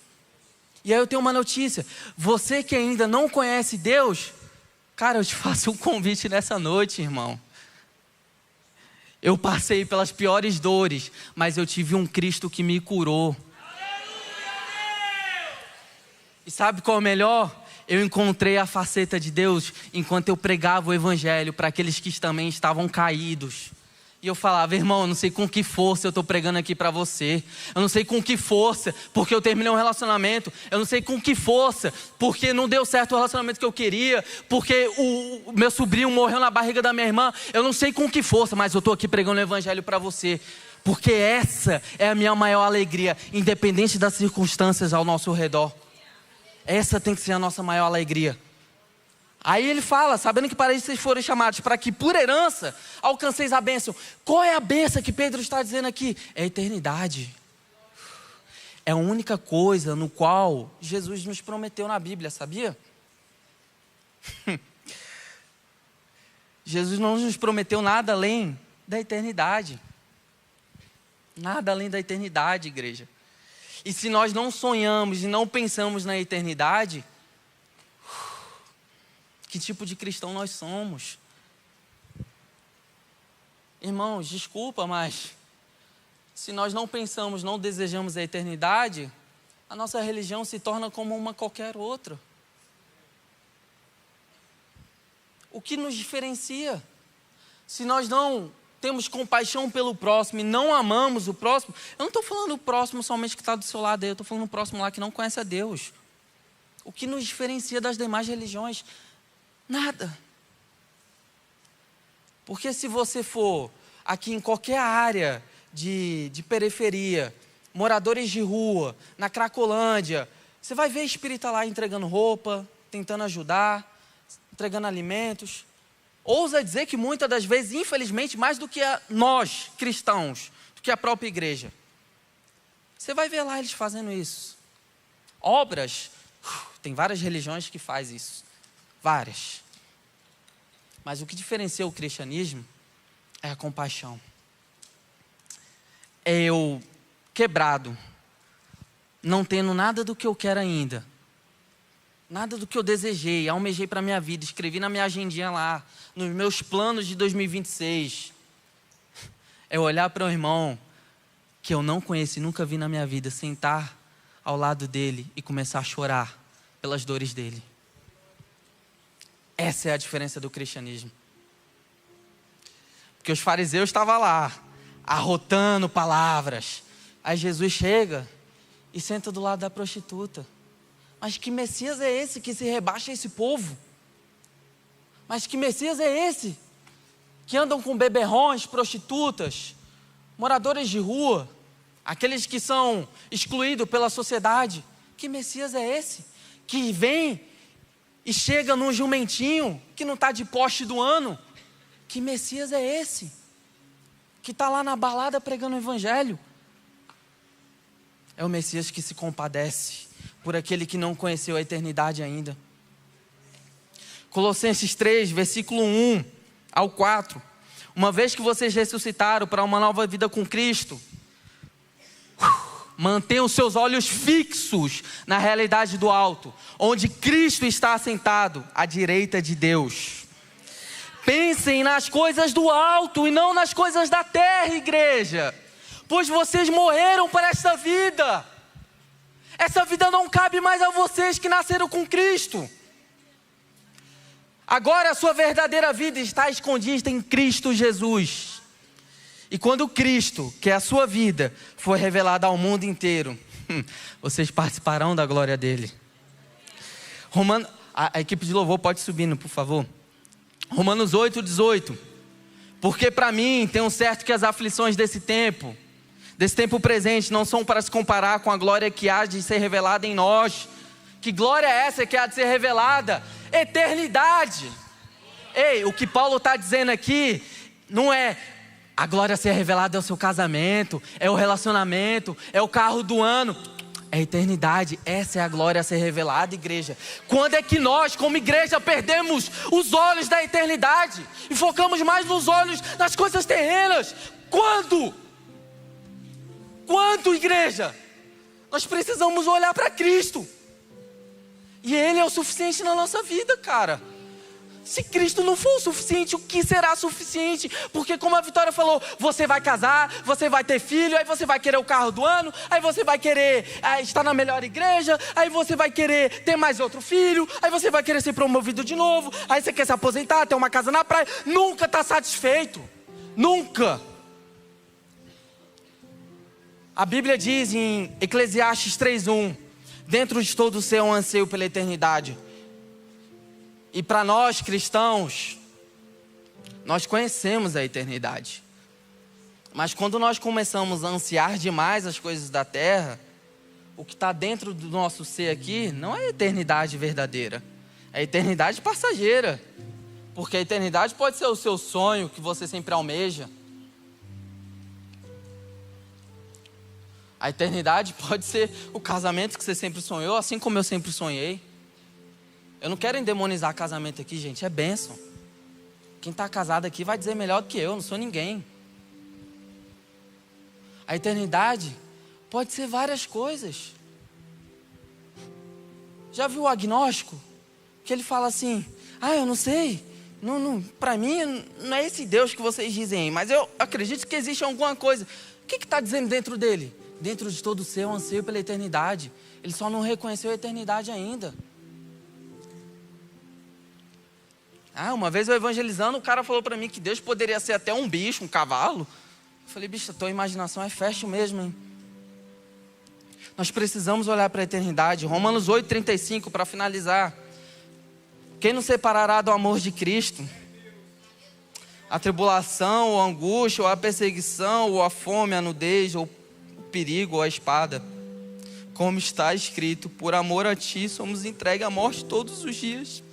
E aí eu tenho uma notícia, você que ainda não conhece Deus, cara, eu te faço um convite nessa noite, irmão. Eu passei pelas piores dores, mas eu tive um Cristo que me curou. E sabe qual é o melhor? Eu encontrei a faceta de Deus enquanto eu pregava o evangelho para aqueles que também estavam caídos. E eu falava, irmão, eu não sei com que força eu estou pregando aqui para você. Eu não sei com que força, porque eu terminei um relacionamento. Eu não sei com que força, porque não deu certo o relacionamento que eu queria. Porque o meu sobrinho morreu na barriga da minha irmã. Eu não sei com que força, mas eu estou aqui pregando o evangelho para você. Porque essa é a minha maior alegria, independente das circunstâncias ao nosso redor. Essa tem que ser a nossa maior alegria. Aí ele fala, sabendo que para isso vocês foram chamados, para que por herança alcanceis a bênção. Qual é a bênção que Pedro está dizendo aqui? É a eternidade. É a única coisa no qual Jesus nos prometeu na Bíblia, sabia? Jesus não nos prometeu nada além da eternidade. Nada além da eternidade, igreja. E se nós não sonhamos e não pensamos na eternidade, que tipo de cristão nós somos? Irmãos, desculpa, mas se nós não pensamos, não desejamos a eternidade, a nossa religião se torna como uma qualquer outra. O que nos diferencia? Se nós não temos compaixão pelo próximo e não amamos o próximo, eu não estou falando o próximo somente que está do seu lado aí, eu estou falando o próximo lá que não conhece a Deus. O que nos diferencia das demais religiões? Nada. Porque se você for aqui em qualquer área de periferia, moradores de rua, na Cracolândia, você vai ver espírita lá entregando roupa, tentando ajudar, entregando alimentos. Ousa dizer que muitas das vezes, infelizmente, mais do que nós, cristãos, do que a própria igreja. Você vai ver lá eles fazendo isso. Obras, tem várias religiões que fazem isso. Várias. Mas o que diferencia o cristianismo é a compaixão. É eu quebrado, não tendo nada do que eu quero ainda. Nada do que eu desejei, almejei para a minha vida, escrevi na minha agendinha lá, nos meus planos de 2026. É olhar para um irmão que eu não conheço e nunca vi na minha vida, sentar ao lado dele e começar a chorar pelas dores dele. Essa é a diferença do cristianismo. Porque os fariseus estavam lá, arrotando palavras. Aí Jesus chega e senta do lado da prostituta. Mas que Messias é esse que se rebaixa a esse povo? Mas que Messias é esse que andam com beberrões, prostitutas, moradores de rua, aqueles que são excluídos pela sociedade? Que Messias é esse que vem e chega num jumentinho que não está de poste do ano? Que Messias é esse que está lá na balada pregando o evangelho? É o Messias que se compadece por aquele que não conheceu a eternidade ainda. Colossenses 3, versículo 1 ao 4. Uma vez que vocês ressuscitaram para uma nova vida com Cristo, mantenham seus olhos fixos na realidade do alto, onde Cristo está assentado à direita de Deus. Pensem nas coisas do alto e não nas coisas da terra, igreja. Pois vocês morreram para esta vida. Essa vida não cabe mais a vocês que nasceram com Cristo. Agora a sua verdadeira vida está escondida em Cristo Jesus. E quando Cristo, que é a sua vida, for revelado ao mundo inteiro, vocês participarão da glória dele. A equipe de louvor pode subir, por favor. Romanos 8, 18. Porque para mim tem um certo que as aflições desse tempo presente, não são para se comparar com a glória que há de ser revelada em nós. Que glória é essa que há de ser revelada? Eternidade. Ei, o que Paulo está dizendo aqui não é a glória a ser revelada é o seu casamento, é o relacionamento, é o carro do ano. É a eternidade. Essa é a glória a ser revelada, igreja. Quando é que nós, como igreja, perdemos os olhos da eternidade e focamos mais nos olhos das coisas terrenas? Quando? Quando, igreja? Nós precisamos olhar para Cristo. E Ele é o suficiente na nossa vida, cara. Se Cristo não for o suficiente, o que será suficiente? Porque como a Vitória falou, você vai casar, você vai ter filho, aí você vai querer o carro do ano, aí você vai querer estar na melhor igreja, aí você vai querer ter mais outro filho, aí você vai querer ser promovido de novo, aí você quer se aposentar, ter uma casa na praia. Nunca está satisfeito. Nunca. A Bíblia diz em Eclesiastes 3:1, dentro de todo o seu anseio pela eternidade. E para nós cristãos, nós conhecemos a eternidade. Mas quando nós começamos a ansiar demais as coisas da terra, o que está dentro do nosso ser aqui não é a eternidade verdadeira. É a eternidade passageira. Porque a eternidade pode ser o seu sonho que você sempre almeja. A eternidade pode ser o casamento que você sempre sonhou, assim como eu sempre sonhei. Eu não quero endemonizar casamento aqui, gente, é bênção. Quem está casado aqui vai dizer melhor do que eu não sou ninguém. A eternidade pode ser várias coisas. Já viu o agnóstico? Que ele fala assim, eu não sei, para mim não é esse Deus que vocês dizem aí, mas eu acredito que existe alguma coisa. O que está dizendo dentro dele? Dentro de todo o seu anseio pela eternidade. Ele só não reconheceu a eternidade ainda. Uma vez eu evangelizando, o cara falou para mim que Deus poderia ser até um bicho, um cavalo. Eu falei, bicho, a tua imaginação é fértil mesmo, hein? Nós precisamos olhar para a eternidade. Romanos 8:35, para finalizar. Quem nos separará do amor de Cristo? a tribulação, ou a angústia, ou a perseguição, ou a fome, a nudez, ou o perigo, ou a espada. Como está escrito, por amor a ti somos entregues à morte todos os dias.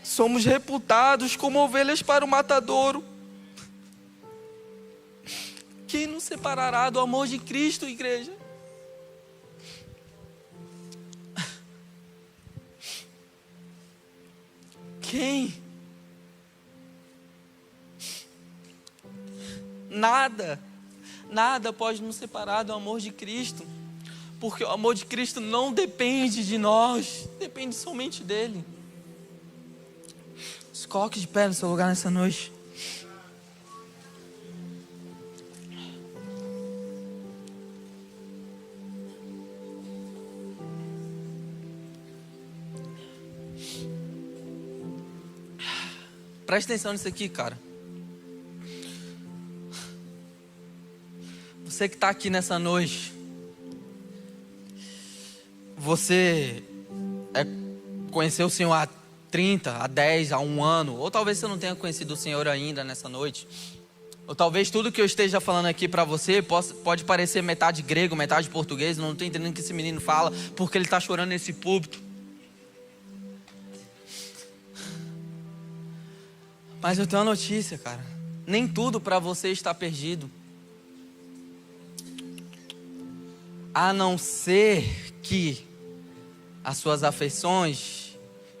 Somos reputados como ovelhas para o matadouro. Quem nos separará do amor de Cristo, igreja? Quem? Nada pode nos separar do amor de Cristo, porque o amor de Cristo não depende de nós, depende somente dele. Se coloque de pé no seu lugar nessa noite. Presta atenção nisso aqui, cara. Você que está aqui nessa noite, você conheceu o Senhor há 30, há 10, há 1 ano, ou talvez você não tenha conhecido o Senhor ainda nessa noite, ou talvez tudo que eu esteja falando aqui para você pode parecer metade grego, metade português, não estou entendendo o que esse menino fala, porque ele está chorando nesse púlpito. Mas eu tenho uma notícia, cara, nem tudo para você está perdido. A não ser que as suas afeições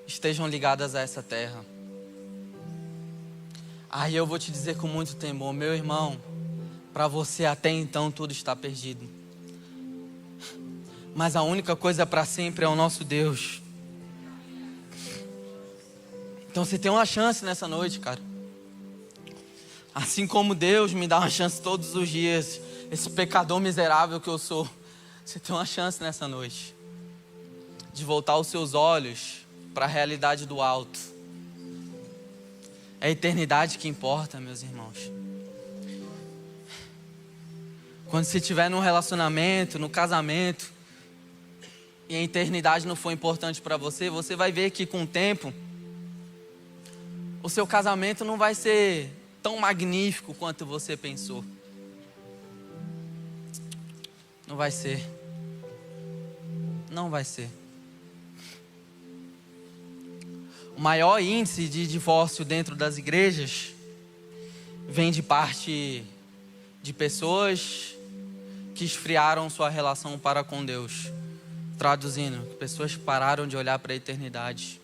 estejam ligadas a essa terra. Aí eu vou te dizer com muito temor, meu irmão, para você até então tudo está perdido. Mas a única coisa para sempre é o nosso Deus. Então você tem uma chance nessa noite, cara. Assim como Deus me dá uma chance todos os dias, esse pecador miserável que eu sou, você tem uma chance nessa noite de voltar os seus olhos para a realidade do alto. É a eternidade que importa, meus irmãos. Quando você estiver num relacionamento, no casamento, e a eternidade não for importante para você, você vai ver que com o tempo, o seu casamento não vai ser tão magnífico quanto você pensou. Não vai ser. Não vai ser. O maior índice de divórcio dentro das igrejas vem de parte de pessoas que esfriaram sua relação para com Deus. Traduzindo, pessoas pararam de olhar para a eternidade.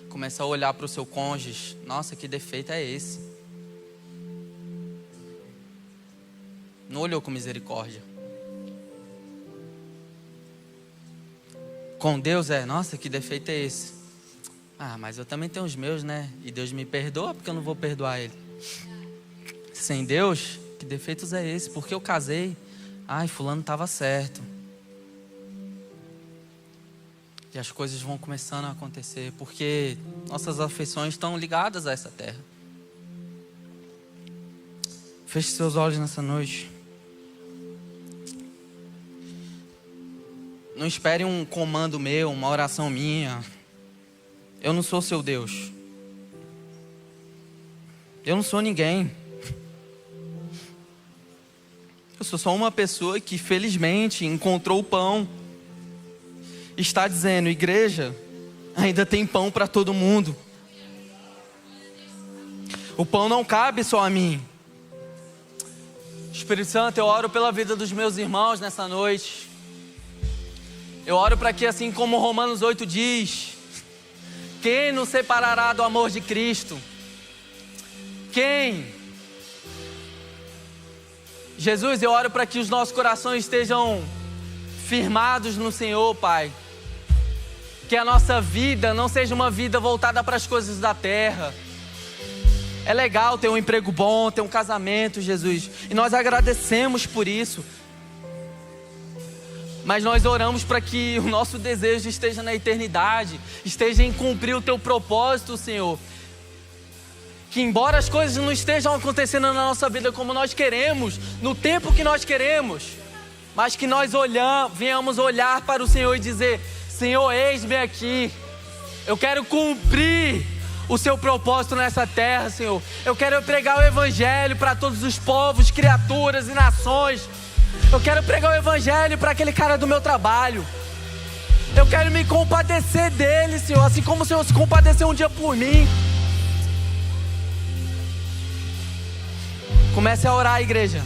Começou a olhar para o seu cônjuge. Nossa, que defeito é esse? Não olhou com misericórdia. Com Deus nossa, que defeito é esse? Ah, mas eu também tenho os meus, né? E Deus me perdoa porque eu não vou perdoar ele. Sem Deus, que defeitos é esse? Porque eu casei. Ai, fulano estava certo. E as coisas vão começando a acontecer, porque nossas afeições estão ligadas a essa terra. Feche seus olhos nessa noite. Não espere um comando meu, uma oração minha. Eu não sou seu Deus. Eu não sou ninguém. Eu sou só uma pessoa que felizmente encontrou o pão. Está dizendo, igreja, ainda tem pão para todo mundo. O pão não cabe só a mim. Espírito Santo, eu oro pela vida dos meus irmãos nessa noite. Eu oro para que, assim como Romanos 8 diz, quem nos separará do amor de Cristo? Quem? Jesus, eu oro para que os nossos corações estejam firmados no Senhor, Pai. Que a nossa vida não seja uma vida voltada para as coisas da terra. É legal ter um emprego bom, ter um casamento, Jesus. E nós agradecemos por isso. Mas nós oramos para que o nosso desejo esteja na eternidade, esteja em cumprir o teu propósito, Senhor. Que embora as coisas não estejam acontecendo na nossa vida como nós queremos, no tempo que nós queremos, mas que nós venhamos olhar para o Senhor e dizer: Senhor, eis-me aqui. Eu quero cumprir o seu propósito nessa terra, Senhor. Eu quero pregar o evangelho para todos os povos, criaturas e nações. Eu quero pregar o evangelho para aquele cara do meu trabalho. Eu quero me compadecer dele, Senhor, assim como o Senhor se compadeceu um dia por mim. Comece a orar, igreja.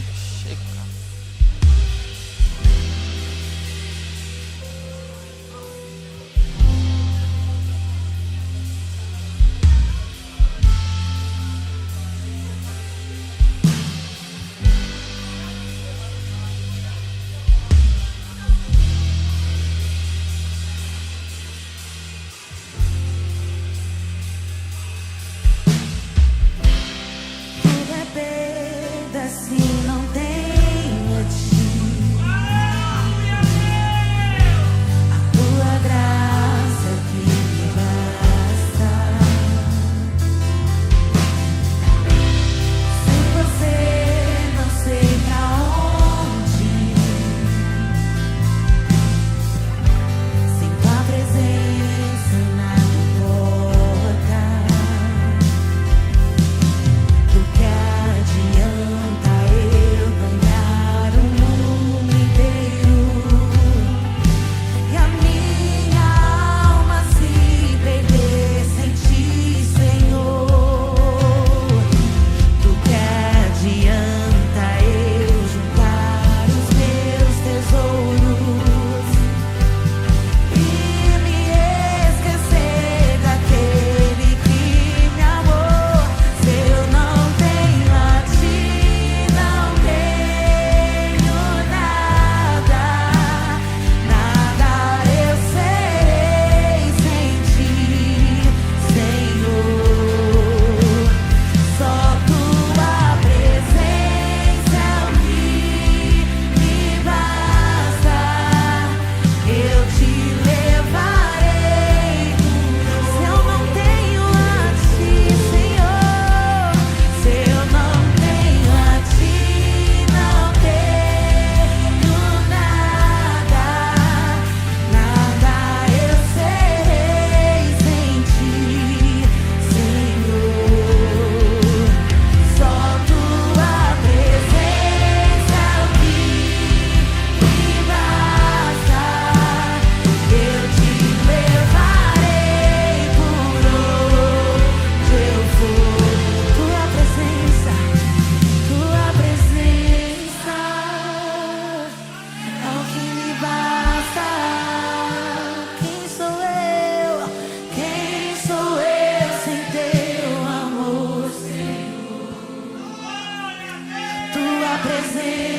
Tua presença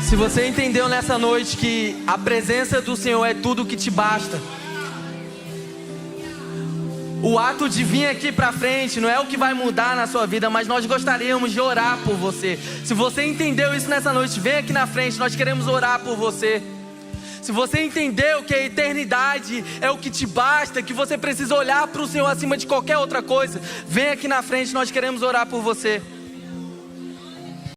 Se você entendeu nessa noite que a presença do Senhor é tudo o que te basta, o ato de vir aqui pra frente não é o que vai mudar na sua vida, mas nós gostaríamos de orar por você. Se você entendeu isso nessa noite, vem aqui na frente, nós queremos orar por você. Se você entendeu que a eternidade é o que te basta, que você precisa olhar para o Senhor acima de qualquer outra coisa, vem aqui na frente, nós queremos orar por você.